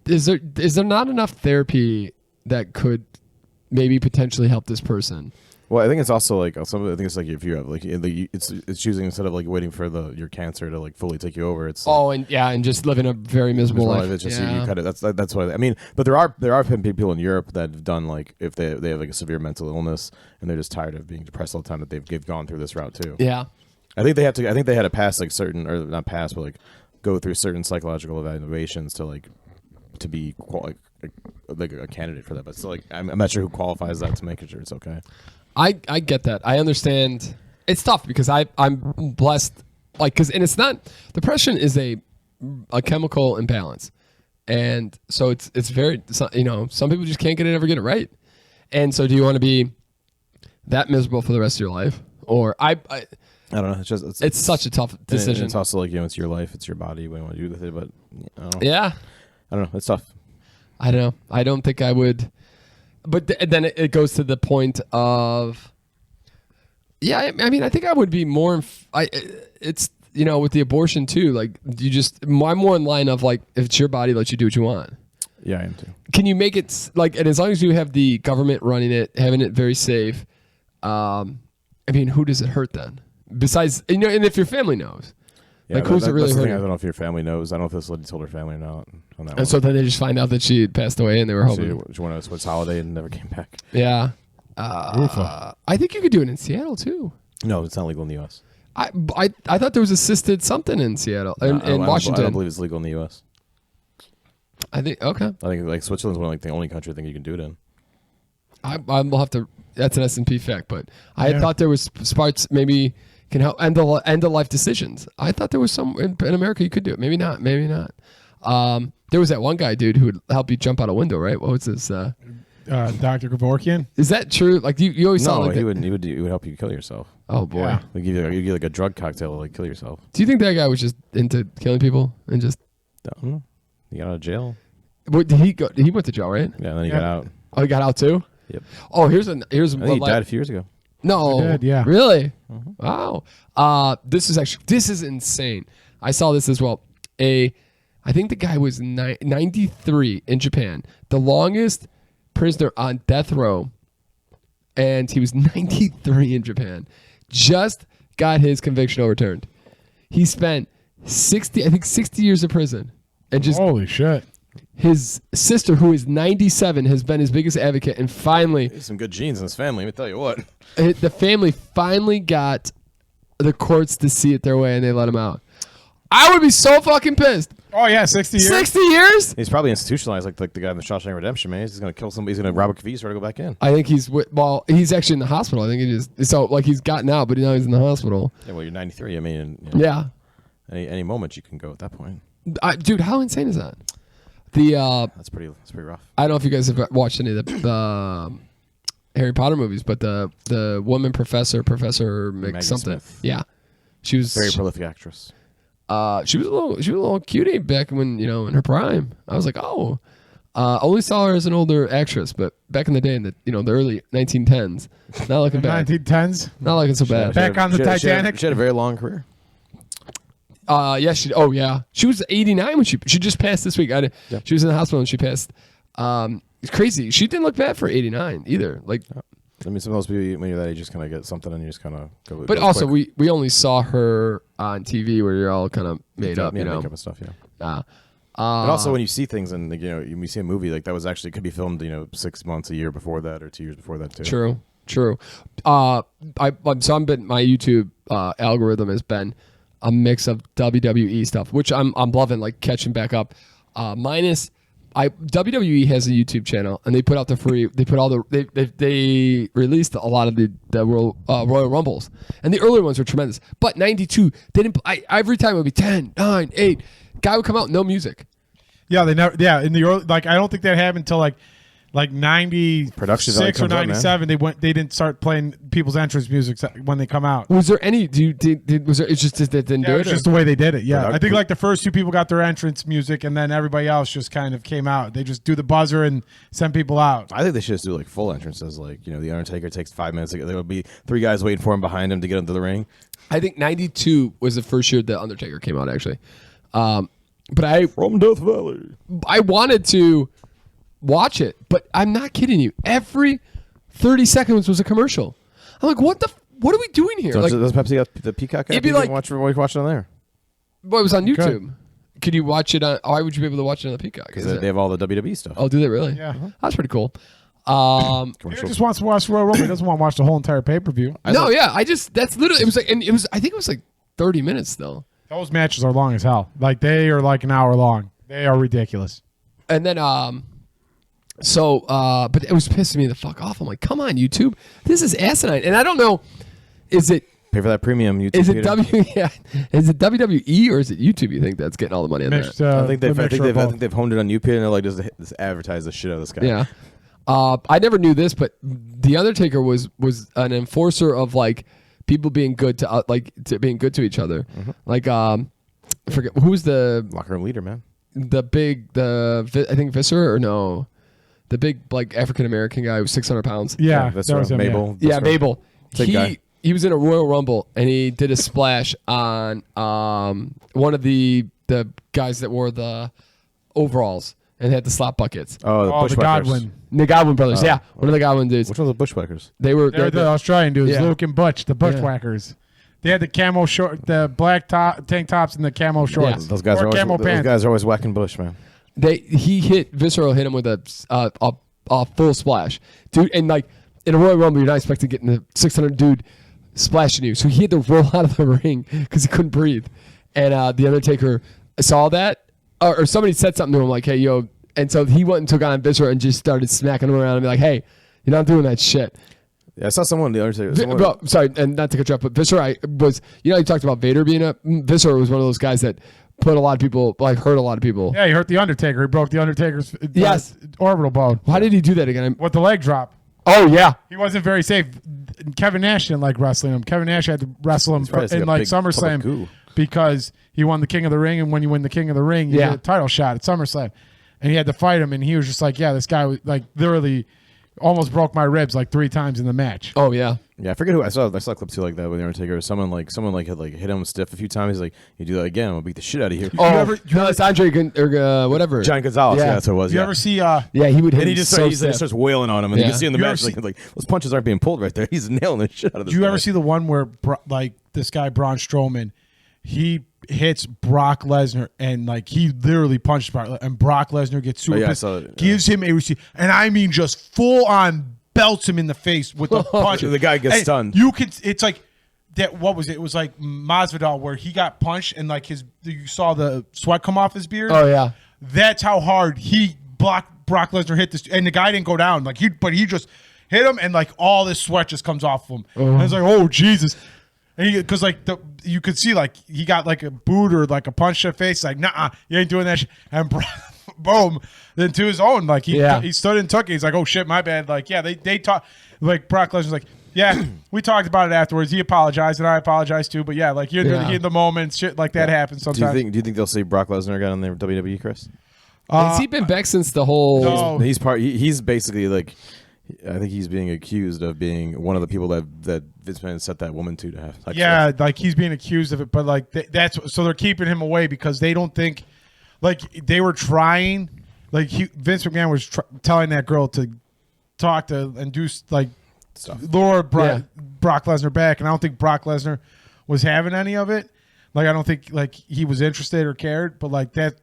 Is there not enough therapy that could maybe potentially help this person? Well, I think it's also like I think it's like if you have it's choosing instead of like waiting for your cancer to like fully take you over. It's and just living a very miserable life. It's just you cut it. That's what I mean. But there are people in Europe that have done like if they have like a severe mental illness and they're just tired of being depressed all the time that they've gone through this route too. Yeah, I think they had to pass like certain or not pass but like go through certain psychological evaluations to be like a candidate for that. But still, like I'm not sure who qualifies that to make sure it's okay. I get that. I understand. It's tough because I'm blessed. And it's not, depression is a chemical imbalance, and so it's very some people just can't ever get it right. And so, do you want to be that miserable for the rest of your life, or I don't know. It's such a tough decision. And it's also like it's your life, it's your body. What you want to do with it, but I don't know. Yeah, I don't know. It's tough. I don't know. I don't think I would. But then it goes to the point of, I mean, I think I would be more. It's with the abortion too. Like I'm more in line of like if it's your body, let you do what you want. Yeah, I am too. Can you make it and as long as you have the government running it, having it very safe. I mean, who does it hurt then? Besides, and if your family knows. Yeah, who's it really hurting? I don't know if your family knows. I don't know if this lady told her family or not. On that and so then they just find out that she had passed away and they were hoping. She went on a Swiss holiday and never came back. Yeah. I think you could do it in Seattle too. No, it's not legal in the U.S. I thought there was assisted something in Seattle, in Washington. I don't believe it's legal in the U.S. I think, okay. I think like Switzerland's one of the only country I think you can do it in. I will have to, that's an S&P fact, but I had thought there was parts maybe can help end of life decisions. I thought there was some in America you could do it. Maybe not. There was that one guy, dude, who would help you jump out a window, right? What was this? Dr. Kevorkian. Is that true? Like you always saw No, like he that. would help you kill yourself. Oh boy. Yeah. Like give you like a drug cocktail to like kill yourself. Do you think that guy was just into killing people and just? Don't know. He got out of jail. What did he go? He went to jail, right? Yeah, and then he Yeah. got out. Oh, he got out too. Yep. Oh, here's I think he died a few years ago. No, He did, yeah. really? Wow. This is insane. I saw this as well. I think the guy was 93 in Japan, the longest prisoner on death row, and he was 93 in Japan. Just got his conviction overturned. He spent 60 years in prison, and just Holy shit. his sister, who is 97, has been his biggest advocate, and finally, He has some good genes in his family. Let me tell you what. the family finally got the courts to see it their way, and they let him out. I would be so fucking pissed. Oh, yeah, 60 years. 60 years? He's probably institutionalized like the guy in the Shawshank Redemption, man. He's just gonna kill somebody. He's gonna rob a convenience store to go back in. I think he's actually in the hospital. I think he's gotten out, but now he's in the hospital. Yeah, well, you're 93. I mean, you know, Yeah. any moment you can go at that point. Dude, how insane is that? That's pretty rough. I don't know if you guys have watched any of the Harry Potter movies, but the woman Professor Maggie something. Smith. Yeah. She was Very prolific actress. she was a little cutie back when, in her prime. I was like, oh. Only saw her as an older actress, but back in the day in the early 1910s. Not looking bad. 1910s. Not looking so bad. Back on the Titanic? She had a very long career. Yeah, she was 89 when she just passed this week. She was in the hospital and she passed. It's crazy. She didn't look bad for 89 either. Like, I mean, some of those people when you're that age just kind of get something and you just kind of go. but go also quick. we only saw her on TV where you're all kind of made up, makeup and stuff, yeah. and And also when you see things and when you see a movie like that was actually could be filmed 6 months, a year before that, or 2 years before that too. True. My YouTube algorithm has been a mix of WWE stuff, which I'm loving, like catching back up. Minus, WWE has a YouTube channel, and they put out they released a lot of the Royal Rumbles, and the earlier ones were tremendous. But 92, they didn't. Every time it would be 10, 9, 8. Guy would come out, no music. Yeah, they never. Yeah, in the early, I don't think that happened until like 96 or 97. They didn't start playing people's entrance music when they come out. Was there any? Was there? It's just that they didn't do Yeah, it. it's just the way they did it. Yeah, I think Production. the first two people got their entrance music, and then everybody else just kind of came out. They just do the buzzer and send people out. I think they should just do full entrances. The Undertaker takes 5 minutes. There would be 3 guys waiting for him behind him to get into the ring. I think 92 was the first year the Undertaker came out, actually. But From Death Valley. I wanted to watch it, but I'm not kidding you. Every 30 seconds was a commercial. I'm like, what are we doing here? So Like, does Pepsi got the Peacock app? it'd be You can like- watch it on there. boy, it was on could. YouTube. Could you watch it on? Why would you be able to watch it on the Peacock? Because they have all the WWE stuff. Oh, do they really? Yeah. That's pretty cool. He just wants to watch Royal Rumble. He doesn't want to watch the whole entire pay-per-view. That's literally, I think it was like 30 minutes though. Those matches are long as hell. They are like an hour long. They are ridiculous. And then, but it was pissing me the fuck off. I'm like, come on, YouTube. This is asinine. And I don't know, is it Pay for that premium. YouTube Is it Peter. Is it WWE or is it YouTube? You think that's getting all the money on Mixed, that? I think the they've mixture of both. honed it on YouTube, and they're like, just advertise the shit out of this guy. Yeah. I never knew this, but the Undertaker was an enforcer of like people being good to being good to each other. Mm-hmm. Like I forget who's the Locker room leader, man. I think Viscera or no, the big like African American guy who was 600 pounds. Yeah, That's that was him, Mabel. Yeah, Mabel. Same guy. He was in a Royal Rumble and he did a splash on one of the guys that wore the overalls and had the slap buckets. Oh, the Oh, the Bushwhackers. Godwin. The Godwin brothers, yeah, one of the Godwin dudes. Which one's the Bushwhackers? They were They're the Australian dudes, Yeah. Luke and Butch, the Bushwhackers. They had the camo short, the black tank tops and the camo shorts. Those guys or are camo always, those pants. guys are always whacking Bush, man. Visceral hit him with a full splash, dude, and like in a Royal Rumble, you're not expecting getting the 600 dude splashing you, so he had to roll out of the ring because he couldn't breathe, and the Undertaker saw that, or somebody said something to him like, "Hey, yo," and so he went and took on Viscera and just started smacking him around and be like, "Hey, you're not doing that shit." Yeah, I saw someone the other day. Sorry, and not to cut you off, but Viscera was, you talked about Vader being Viscera was one of those guys that put a lot of people, like hurt a lot of people. Yeah, he hurt the Undertaker. He broke the Undertaker's Yes. orbital bone. How did he do that again? With the leg drop. Oh yeah. He wasn't very safe. Kevin Nash didn't like wrestling him. Kevin Nash had to wrestle him probably in like a like big public SummerSlam coup. because he won the King of the Ring, and when you win the King of the Ring, you Yeah. get a title shot at SummerSlam. And he had to fight him, and he was just like, yeah, this guy was like literally almost broke my ribs like 3 times in the match. Oh yeah. Yeah, I forget who I saw a clip too like that with the Undertaker. Someone had hit him stiff a few times. He's like, "You do that again, I'm gonna beat the shit out of you." Oh, no, it's Andre or whatever. John Gonzalez, yeah, that's what it was. You yeah. ever see? Yeah, he would hit And he him just so starts wailing on him, and you Yeah. can see in the You match ever like those punches aren't being pulled right there. He's nailing the shit out of this. Do you guy. ever see the one where like this guy Braun Strowman, he hits Brock Lesnar and like he literally punched Brock, and Brock Lesnar gets super yeah, I pissed, saw it, gives him a receipt, and I mean just full on belts him in the face with the punch. The guy gets And stunned. You could, it's like that. What was it? It was like Masvidal where he got punched and like you saw the sweat come off his beard. Oh yeah. That's how hard he blocked Brock Lesnar hit this, and the guy didn't go down. Like but he just hit him, and like all this sweat just comes off of him. And it's like, oh Jesus, because like you could see like he got like a boot or like a punch to the face. Like, nah, you ain't doing that shit. And boom, then to his own, like he stood and took it. He's like, oh shit, my bad. Like, yeah, they talk. Like Brock Lesnar's like, yeah, we talked about it afterwards. He apologized, and I apologized too. But yeah, like you're in the moment, shit like that happens sometimes. Do you think they'll see Brock Lesnar again on their WWE, Chris? Has he been back since the whole? No. He's basically like, I think he's being accused of being one of the people that Vince McMahon set that woman to have. Like, Yeah, like he's being accused of it, but like that's so they're keeping him away because they don't think, like they were trying, like Vince McMahon was telling that girl to talk to and do like stuff. lure Brock Lesnar back, and I don't think Brock Lesnar was having any of it. Like I don't think like he was interested or cared, but like that,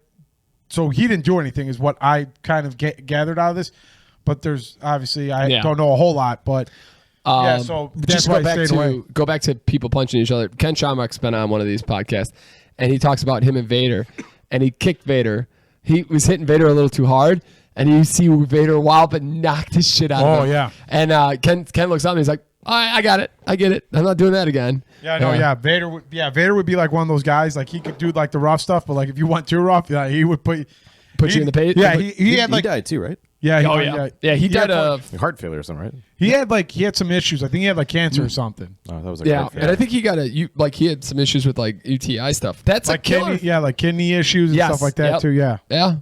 so he didn't do anything is what I kind of gathered out of this. But there's obviously I don't know a whole lot, but yeah. So that's just why I stayed away. go back to people punching each other. Ken Shamrock's been on one of these podcasts, and he talks about him and Vader, and he kicked Vader. He was hitting Vader a little too hard, and you see Vader wallop and knocked his shit out of him. Oh yeah. And Ken looks up and he's like, I got it. I get it. I'm not doing that again. Yeah, I know. Yeah, Vader would be like one of those guys. Like he could do like the rough stuff, but like if you want too rough, yeah, he would put you in the page. Yeah, he had like died too, right? yeah, he died of Heart failure or something, right? he had some issues. I think he had like cancer or something. Oh, that was and I think he got he had some issues with like UTI stuff. That's Like a killer. like kidney issues and stuff like that too. Yeah. Yeah.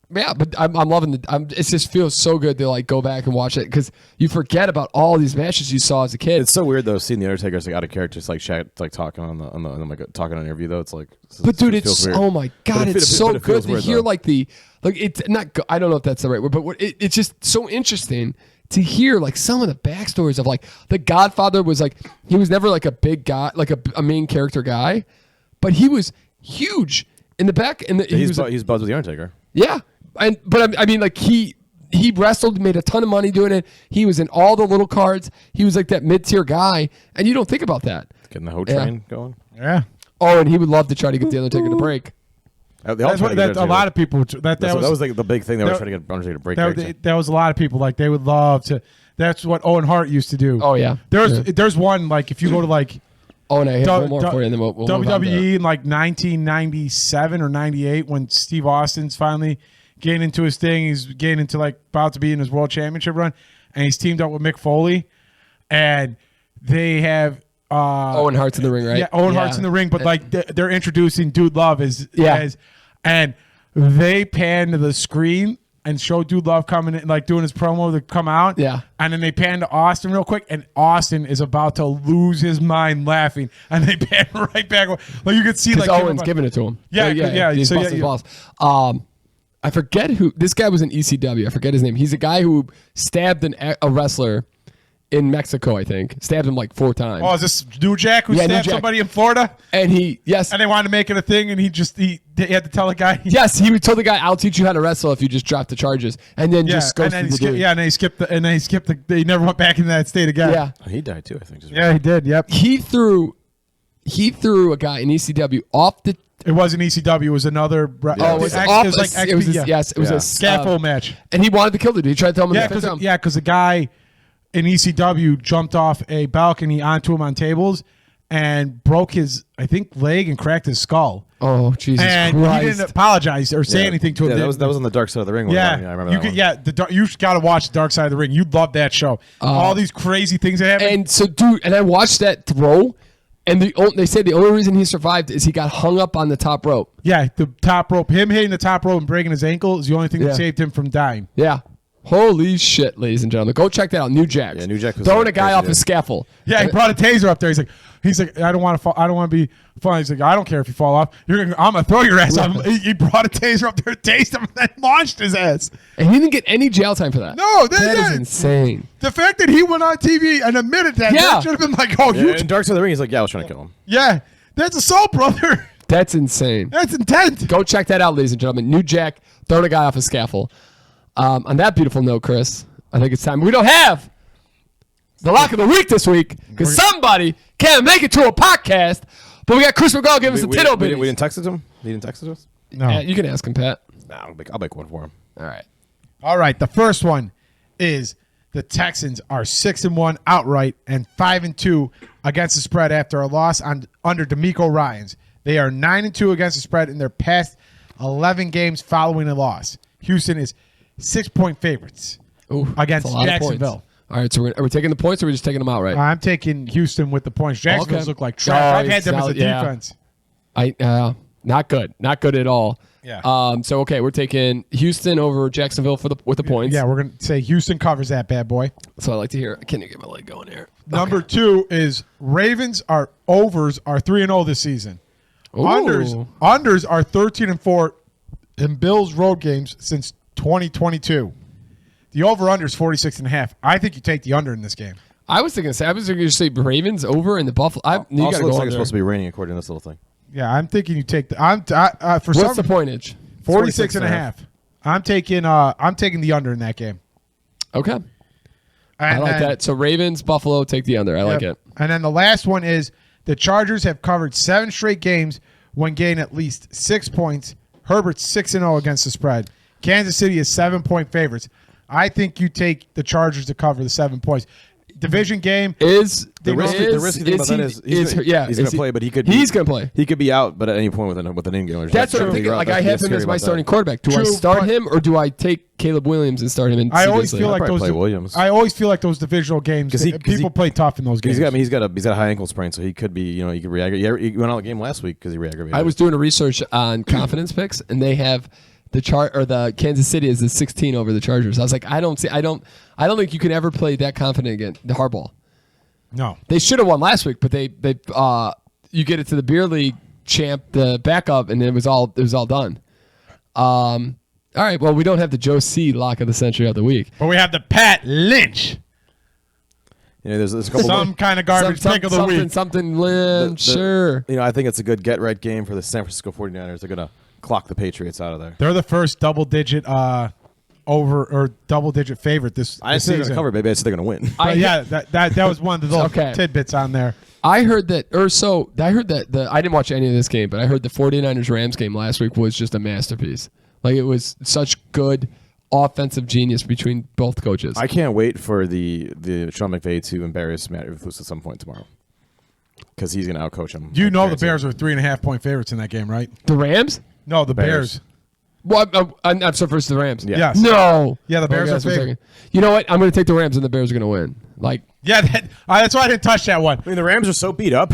Yeah, but I'm loving it just feels so good to like go back and watch it because you forget about all these matches you saw as a kid. It's so weird though seeing the Undertaker's like out of character, just like like talking on the like talking on interview though. It's like, but dude, it's oh my god, it's so good to hear like it's not. I don't know if that's the right word, but it's just so interesting to hear like some of the backstories of like the Godfather was like he was never like a big guy, like a main character guy, but he was huge in the back. he's buzzed with the Undertaker. Yeah. But I mean, like he wrestled, made a ton of money doing it. He was in all the little cards. He was like that mid-tier guy, and you don't think about that. Getting the whole train going. Yeah. Oh, and he would love to try to get the Undertaker to break. That's what a lot of people. That was like the big thing they were trying to get Undertaker to break. That was a lot of people like they would love to. That's what Owen Hart used to do. Oh yeah. There's one like if you go to like. Oh, and I have one more for you, and then we'll move on to WWE in like 1997 or 98 when Steve Austin's finally getting into his thing. He's getting into like about to be in his world championship run, and he's teamed up with Mick Foley, and they have Owen Hart's in the ring, right? Yeah, Owen Hart's in the ring, but like they're introducing Dude Love as and they pan to the screen and show Dude Love coming in, like doing his promo to come out. Yeah. And then they pan to Austin real quick, and Austin is about to lose his mind laughing. And they pan right back. Like you could see, like Owen's giving it to him. Yeah. He's So, busting balls. I forget who this guy was in ECW. I forget his name. He's a guy who stabbed a wrestler in Mexico, I think. Stabbed him like 4 times. Oh, is this New Jack who stabbed somebody in Florida? And and they wanted to make it a thing, and he had to tell the guy. Yes, he would tell the guy, "I'll teach you how to wrestle if you just drop the charges," and then just go. And then he skipped They never went back into that state again. Yeah, he died too. I think. Yeah, he did. Yep. He threw a guy in ECW off the. It wasn't ECW. It was another. It was a scaffold match, and he wanted to kill the dude. He tried to tell him. Because the guy in ECW jumped off a balcony onto him on tables, and broke his, I think, leg and cracked his skull. Oh, Jesus And Christ. he didn't apologize or say anything to him. Yeah, that was on the Dark Side of the Ring. One. Yeah, I remember that one. you got to watch the Dark Side of the Ring. You'd love that show. All these crazy things that happen. And so, dude, and I watched that throw, and they say the only reason he survived is he got hung up on the top rope. Yeah, the top rope. Him hitting the top rope and breaking his ankle is the only thing Yeah. that saved him from dying. Yeah. Holy shit, ladies and gentlemen. Go check that out. New Jack. Yeah, New Jack was throwing a guy crazy, off dude. his scaffold. Yeah, he brought a taser up there. He's like, I don't want to fall. I don't want to be funny. He's like, I don't care if you fall off. I'm gonna throw your ass off. He brought a taser up there, tased him, and then launched his ass. And he didn't get any jail time for that. No, that is insane. The fact that he went on TV and admitted that, Yeah. that should have been like, oh, Yeah, in Dark Side of the Ring, he's like, yeah, I was trying to kill him. yeah, that's assault, brother. That's insane. That's intent. Go check that out, ladies and gentlemen. New Jack throwing a guy off a scaffold. On that beautiful note, Chris, I think it's time. We don't have the lock of the week this week because somebody can't make it to a podcast, but we got Chris McGall giving us a tit we didn't text it to him? He didn't text it to us? No. You can ask him, Pat. Nah, I'll make one for him. All right. All right, the first one is the Texans are 6-1 outright and 5-2 against the spread after a loss under DeMeco Ryans. They are 9-2 against the spread in their past 11 games following a loss. Houston is 6-point favorites against that's a lot of points. Jacksonville. All right, so are we taking the points or are we just taking them outright? I'm taking Houston with the points. Jacksonville's Okay. look like trash. I've had them as a Yeah. defense. Not good at all. Yeah. So okay, we're taking Houston over Jacksonville with the points. Yeah, we're gonna say Houston covers that bad boy. So I like to hear. Can you get my leg going here? Number 2 is Ravens are 3-0 this season. Ooh. Unders are 13-4 in Bills road games since 2022. The over-under is 46.5. I think you take the under in this game. I was going to say Ravens over and the Buffalo. You Also got to looks go like under. it's supposed to be raining according to this little thing. Yeah, I'm thinking you take the. For What's some the pointage? 46.5. I'm taking the under in that game. Okay, I like that. So Ravens, Buffalo, take the under. I like it. And then the last one is the Chargers have covered 7 straight games when getting at least 6 points. Herbert's 6-0 against the spread. Kansas City is 7-point favorites. I think you take the Chargers to cover the 7 points. Division game Is The risky thing about that is he's going to play, but he's going to play. He could be out, but at any point with an in-game. That's what I'm thinking. Like I have him as my starting quarterback. Do I True, start but- him or do I take Caleb Williams and start him in? I always CJ feel like probably those. play Williams. I always feel like those divisional games. 'Cause he- People play tough in those games. He's got a high ankle sprain, so he could be he could re-aggravate. He went out of the game last week because he re-aggravated. I was doing a research on confidence picks, and they have the Kansas City is the 16 over the Chargers. I was like, I don't think you can ever play that confident against the Harbaugh. No. They should have won last week, but they you get it to the beer league champ, the backup, and it was all done. All right, well, we don't have the Joe C lock of the century of the week. But we have the Pat Lynch. There's a couple Some kind of garbage pick of the week. Something Lynch, sure. I think it's a good get-right game for the San Francisco 49ers. They're going to clock the Patriots out of there. They're the first double-digit double-digit favorint this I didn't say they're going season. to cover, baby. I said they're going to win. But yeah, that was one of the little Okay. tidbits on there. I heard that I didn't watch any of this game, but I heard the 49ers Rams game last week was just a masterpiece. Like it was such good offensive genius between both coaches. I can't wait for the Sean McVay to embarrass Matt Eberflus at some point tomorrow because he's going to outcoach him. You know the Crazy. Bears are 3.5-point favorites in that game, right? The Rams? No, the Bears. Bears. Well, I'm so versus the Rams. Yeah. Yes. No. Yeah, the Bears Okay, are that's what I'm favored. thinking. You know what? I'm going to take the Rams and the Bears are going to win. Like Yeah, that's why I didn't touch that one. I mean, the Rams are so beat up,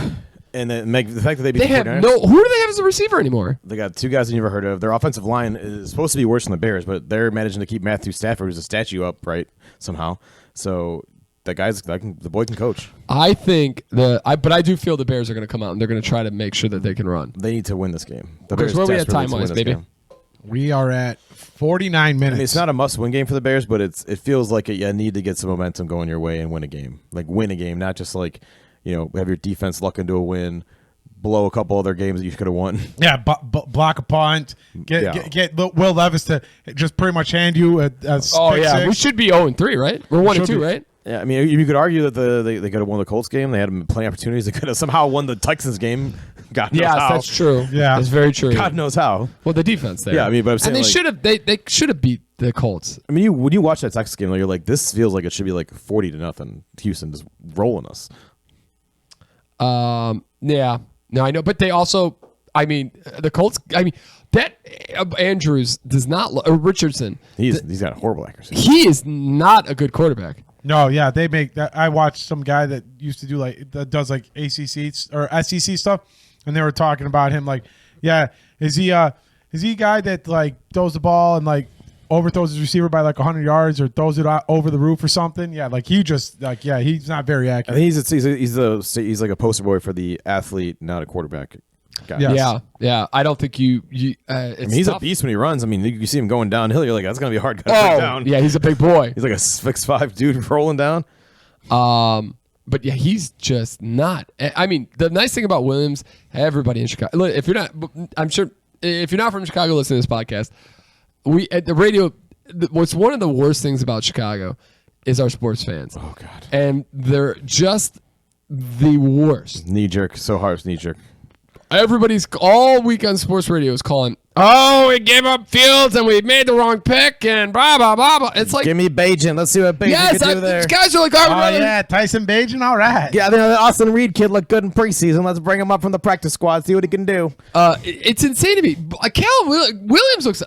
and the fact that they beat they the have 49ers, who do they have as a receiver anymore? They got 2 guys that you never heard of. Their offensive line is supposed to be worse than the Bears, but they're managing to keep Matthew Stafford, who's a statue, upright somehow. So the boy can coach. I think but I do feel the Bears are going to come out and they're going to try to make sure that they can run. They need to win this game. The Chris, Bears where we at desperately need to time-wise, win this baby? game. We are at 49 minutes. I mean, it's not a must-win game for the Bears, but it feels like you need to get some momentum going your way and win a game. Like win a game, not just like have your defense luck into a win, blow a couple other games that you could have won. Yeah, block a punt. Get Will Levis to just pretty much hand you a Oh pick yeah, six. we should be 0-3, right? We're 1-2, be. right? Yeah, I mean, you could argue that they could have won the Colts game. They had plenty of opportunities. They could have somehow won the Texans game. God knows Yes, how. that's true. Yeah. That's very true. God knows how. Well, the defense there. Yeah, I mean, but I'm saying, and like- they should have beat the Colts. I mean, when you watch that Texas game, you're like, this feels like it should be like 40-0. Houston just rolling us. Yeah. No, I know, but they also. I mean, the Colts. I mean, that Andrews does not. Or Richardson. He's got horrible accuracy. He is not a good quarterback. No, yeah, they make that. I watched some guy that used to do that does like ACC or SEC stuff, and they were talking about him. Like, yeah, is he a guy that like throws the ball and like overthrows his receiver by like 100 yards or throws it out over the roof or something? Yeah, like he just like he's not very accurate. I think he's like a poster boy for the athlete, not a quarterback guy. Yes. Yeah. I don't think you. I mean, he's tough. a beast when he runs. I mean, you see him going downhill. You're like, that's gonna be a hard guy to Oh, put down. yeah, he's a big boy. He's like a 6'5" dude rolling down. But yeah, he's just not. I mean, the nice thing about Williams, everybody in Chicago. Look, if you're not, I'm sure if you're not from Chicago, listening to this podcast, we at the radio. What's one of the worst things about Chicago is our sports fans. Oh God, and they're just the worst. knee jerk, so hard, knee jerk. Everybody's all week on sports radio is calling. Oh, we gave up Fields and we made the wrong pick and blah blah blah blah. It's like Give me Bajan. Let's see what Bajan can do there. these guys are like, oh yeah, Tyson Bagent, all right. Yeah, the Austin Reed kid looked good in preseason. Let's bring him up from the practice squad, see what he can do. It's insane to me. Caleb Williams looks.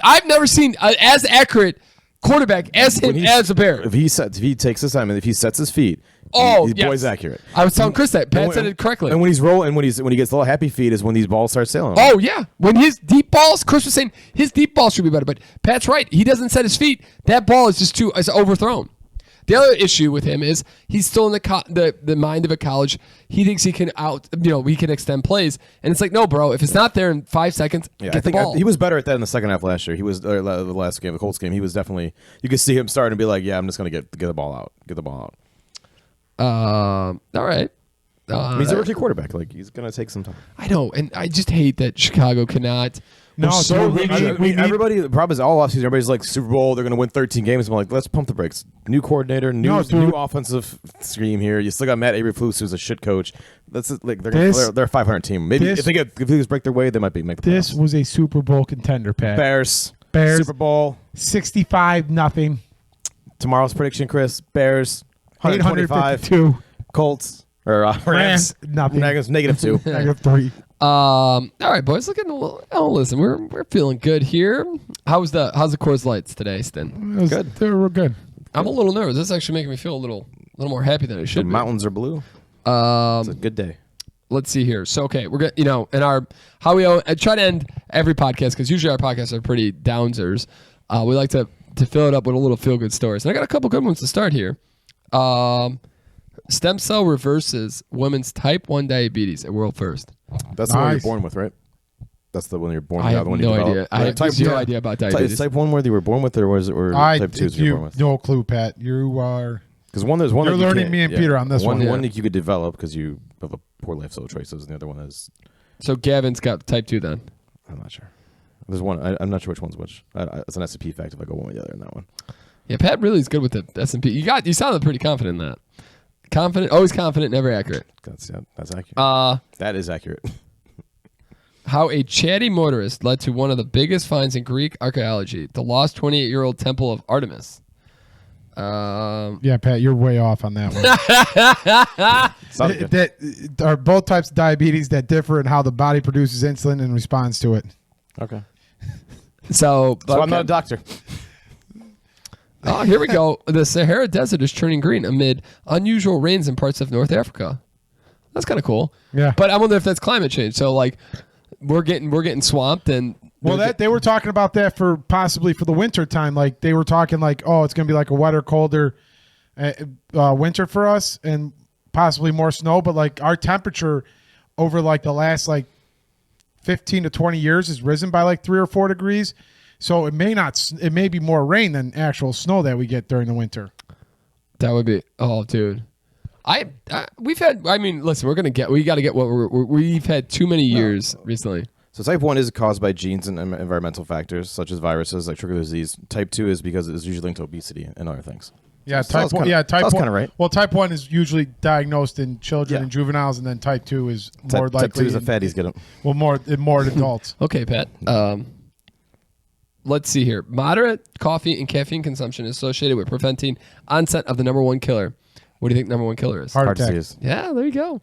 I've never seen as accurate quarterback as him as a Bear. If he takes his time and if he sets his feet, Oh, he's yes. boy's accurate. I was telling Chris that. Pat said it correctly. And when he's rolling, when he gets a little happy feet is when these balls start sailing. Oh, yeah. When his deep balls, Chris was saying his deep balls should be better, but Pat's right. He doesn't set his feet. That ball is just is overthrown. The other issue with him is he's still in the mind of a college. He thinks he can he can extend plays, and it's like, no, bro. If it's not there in 5 seconds, get the ball. He was better at that in the second half last year. He was the last game, the Colts game. He was definitely. You could see him starting to be like, yeah, I'm just gonna get the ball out, All right. I mean, he's a rookie quarterback. Like he's gonna take some time. I know, and I just hate that Chicago cannot. No, so dude, Everybody. The problem is all offseason. Everybody's like Super Bowl. They're gonna win 13 games. I'm like, let's pump the brakes. New coordinator, new offensive scheme here. You still got Matt Eberflus, who's a shit coach. That's like they're a 500 team. Maybe if they break their way, they might make the playoffs. This was a Super Bowl contender, Pat. Bears Super Bowl 65-0. Tomorrow's prediction, Chris. Bears 125. 852. Colts or Rams nothing. -2. -3. All right, boys. Looking a little. Oh, listen, we're feeling good here. How's the Coors Lights today, Stin? Good. They were good. I'm a little nervous. This is actually making me feel a little more happy than I should. The be. mountains are blue. It's a good day. Let's see here. So, okay, we're gonna, in our I try to end every podcast because usually our podcasts are pretty downers. We like to fill it up with a little feel good stories, and I got a couple good ones to start here. Stem cell reverses women's type 1 diabetes at world first. That's the one you're born with, right? That's the one you're born with. I have no idea. I have zero idea about diabetes. Is type 1 where you were born with, or was it type 2 you're born with? No clue, Pat. You are. Because there's one. You're learning me and Peter on this one. One that you could develop because you have a poor lifestyle choices, and the other one is. So Gavin's got type 2 then. I'm not sure. There's one. I'm not sure which one's which. It's an S&P fact if I go one or the other in that one. Yeah, Pat really is good with the S&P. You sounded pretty confident in that. Confident, always confident, never accurate. That's accurate. That is accurate. How a chatty motorist led to one of the biggest finds in Greek archaeology, the lost 28-year-old temple of Artemis. Yeah, Pat, you're way off on that one. That are both types of diabetes that differ in how the body produces insulin and responds to it. Okay. So I'm not a doctor. Oh, here we go. The Sahara Desert is turning green amid unusual rains in parts of North Africa. That's kind of cool. Yeah. But I wonder if that's climate change. So like we're getting swamped and they were talking about that for possibly for the winter time. Like they were talking like, oh, it's going to be like a wetter, colder winter for us and possibly more snow. But like our temperature over like the last like 15 to 20 years has risen by like 3 or 4 degrees. So it may be more rain than actual snow that we get during the winter. That would be, oh, dude. We've had, I mean, listen, we got to get what we've had too many years recently. So type 1 is caused by genes and environmental factors such as viruses like trickle disease. Type 2 is because it's usually linked to obesity and other things. Yeah, so type 1. That's kind of right. Well, type 1 is usually diagnosed in children and juveniles, and then type 2 is more likely. Type 2 is the fatties get them. Well, more in adults. Okay, Pat. Let's see here. Moderate coffee and caffeine consumption is associated with preventing onset of the number one killer, What do you think number one killer is? Heart Hard to attack. see us. Yeah, there you go.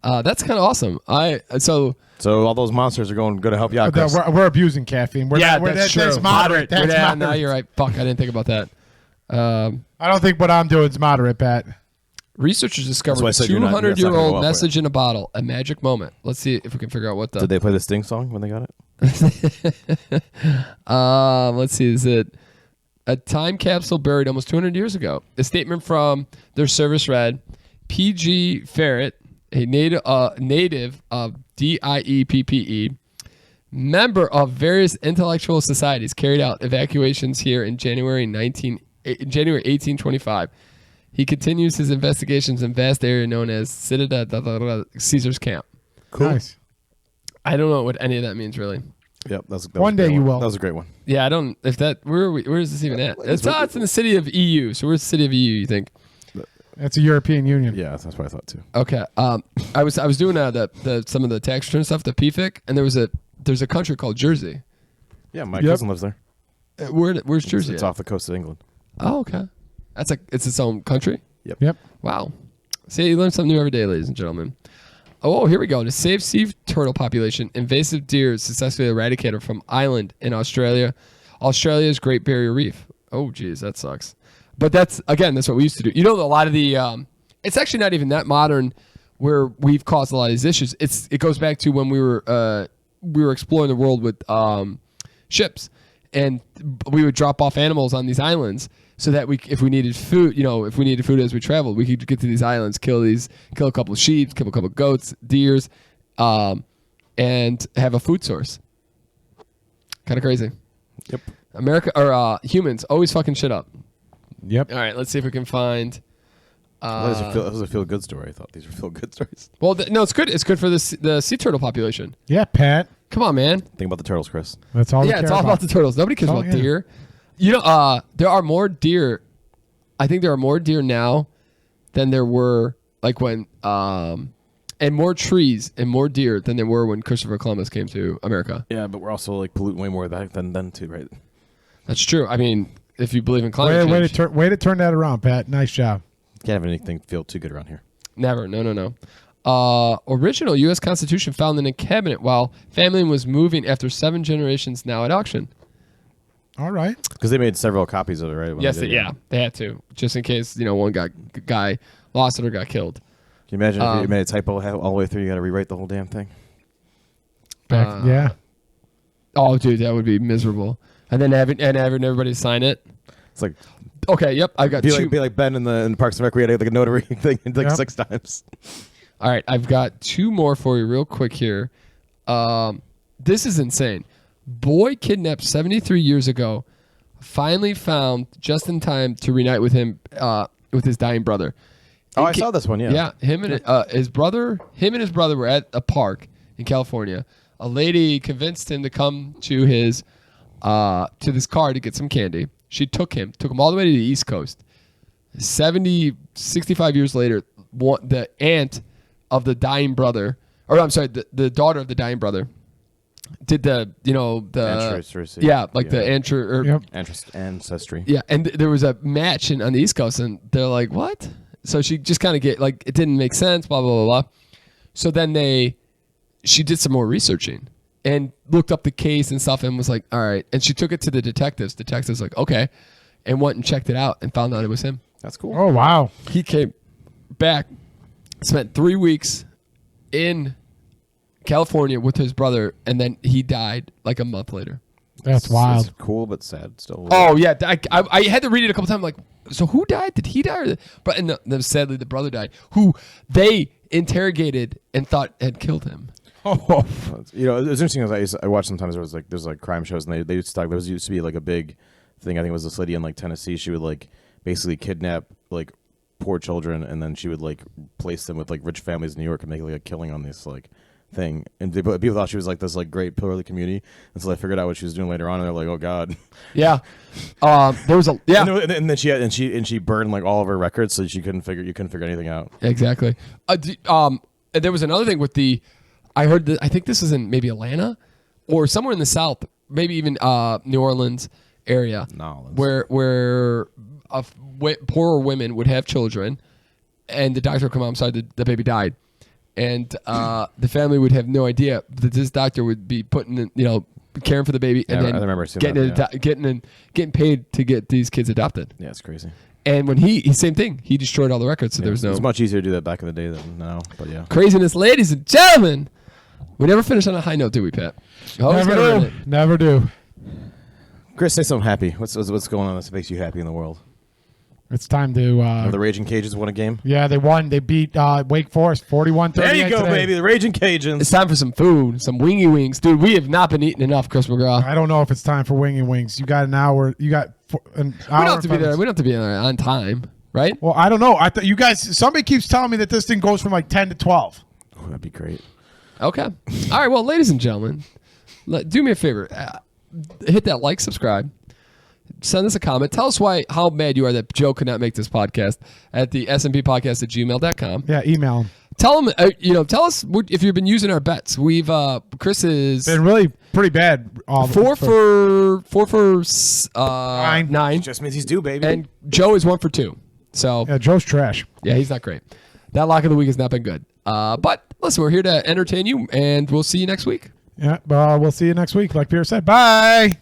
That's kind of awesome. So all those monsters are going to help you out, Chris. We're abusing caffeine. that's true. That's moderate. That's Yeah, moderate. no, you're right. Fuck, I didn't think about that. I don't think what I'm doing is moderate, Pat. Researchers discovered That's why I a said you're not gonna 200-year-old go up message in a bottle, a magic moment. Let's see if we can figure out what the. Did they play the Sting song when they got it? Let's see. Is it a time capsule buried almost 200 years ago? A statement from their service read, P.G. Ferret, a native of DIEPPE, member of various intellectual societies, carried out evacuations here in January 1825. He continues his investigations in vast area known as Citadel Caesar's Camp. Cool. Nice. I don't know what any of that means really. Yep. That was One a day great you one. will. That was a great one. Yeah, I don't. If that, where is this even at? It's in the city of EU. So where's the city of EU? You think? That's a European Union. Yeah, that's what I thought too. Okay. I was doing the some of the tax return stuff, the PFIC, and there's a country called Jersey. Yeah, my cousin lives there. Where's Jersey? It's at? off the coast of England. Oh, okay. It's its own country. Yep. Wow. See, you learn something new every day, ladies and gentlemen. Oh, here we go. To save sea turtle population, invasive deer is successfully eradicated from island in Australia's Great Barrier Reef. Oh, geez, that sucks. But that's what we used to do. You know, a lot of the it's actually not even that modern where we've caused a lot of these issues. It goes back to when we were exploring the world with ships, and we would drop off animals on these islands so that if we needed food as we traveled, we could get to these islands, kill a couple of sheep, kill a couple of goats, deers, and have a food source. Kind of crazy. Yep. America or humans always fucking shit up. Yep. All right, let's see if we can find. That was a feel-good story. I thought these were feel-good stories. Well, no, it's good. It's good for the sea turtle population. Yeah, Pat. Come on, man. Think about the turtles, Chris. That's all. Yeah, it's all about the turtles. Nobody cares about deer. You know, there are more deer. I think there are more deer now than there were like when, and more trees and more deer than there were when Christopher Columbus came to America. Yeah, but we're also like polluting way more back then too, right? That's true. I mean, if you believe in climate change. Way to turn that around, Pat. Nice job. Can't have anything feel too good around here. Never. No. Original U.S. Constitution found in a cabinet while family was moving after 7 generations, now at auction. All right. Because they made several copies of it, right? Yes, they had to, just in case one guy lost it or got killed. Can you imagine if you made a typo all the way through? You got to rewrite the whole damn thing. Yeah. Oh, dude, that would be miserable. And then having everybody sign it. It's like Okay, yep, I've got two. Be like Ben in the Parks and Rec. We had like a notary thing like Yep. 6 times. All right, I've got 2 more for you real quick here. This is insane. Boy kidnapped 73 years ago, finally found just in time to reunite with him with his dying brother. Oh, I saw this one. Yeah. Yeah, him and his brother were at a park in California. A lady convinced him to come to his to this car to get some candy. She took him all the way to the East Coast. 65 years later, the aunt of the dying brother, or I'm sorry, the daughter of the dying brother, did the Ancestry. the ancestry. Yeah, and there was a match on the East Coast, and they're like, what? So she just kind of it didn't make sense, blah, blah, blah, blah. So then she did some more researching and looked up the case and stuff and was like, all right. And she took it to the detectives. Detectives like, okay. And went and checked it out and found out it was him. That's cool. Oh, wow. He came back, spent 3 weeks in California with his brother, and then he died like a month later. That's wild. It's cool but sad still. Oh, yeah. I had to read it a couple times. Like, so who died? Did he die? But then sadly, the brother died, who they interrogated and thought had killed him. Oh, You know, it was interesting. As I watched sometimes there's crime shows, and they used to talk. There used to be like a big thing. I think it was this lady in like Tennessee. She would like basically kidnap like poor children, and then she would like place them with like rich families in New York and make like a killing on this like thing. And people thought she was like this like great pillar of the community, and so they figured out what she was doing later on, and they're like, oh god. Yeah. There was a And then she burned like all of her records, so you couldn't figure anything out. Exactly. And there was another thing with I heard that, I think this is in maybe Atlanta or somewhere in the South, maybe even New Orleans area, No, where poorer women would have children, and the doctor would come out, I'm sorry, the baby died. And the family would have no idea that this doctor would be putting in, caring for the baby and then I remember seeing that, getting paid to get these kids adopted. Yeah, it's crazy. And when he same thing, he destroyed all the records, so there was no. It was much easier to do that back in the day than now, but yeah. Craziness, ladies and gentlemen. We never finish on a high note, do we, Pat? Always gotta end it. Never do. Chris, say something happy. What's going on that makes you happy in the world? It's time to. The Raging Cajuns won a game. Yeah, they won. They beat Wake Forest 41-38. There you go, today. baby. The Raging Cajuns. It's time for some food, some wingy wings, dude. We have not been eating enough, Chris McGraw. I don't know if it's time for wing and wings. You got an hour. You got an hour. We don't have to be there. We don't have to be there on time, right? Well, I don't know. I thought you guys. Somebody keeps telling me that this thing goes from like 10 to 12. Oh, that'd be great. Okay. All right. Well, ladies and gentlemen, do me a favor. Hit that like, subscribe. Send us a comment. Tell us how mad you are that Joe could not make this podcast at the smpodcast@gmail.com. Yeah, email them. Tell them, tell us if you've been using our bets. We've Chris is been really pretty bad. four for nine. It just means he's due, baby. And Joe is 1 for 2. So Yeah, Joe's trash. yeah, he's not great. That lock of the week has not been good. But listen, we're here to entertain you, and we'll see you next week. Yeah, we'll see you next week. Like Pierre said, bye.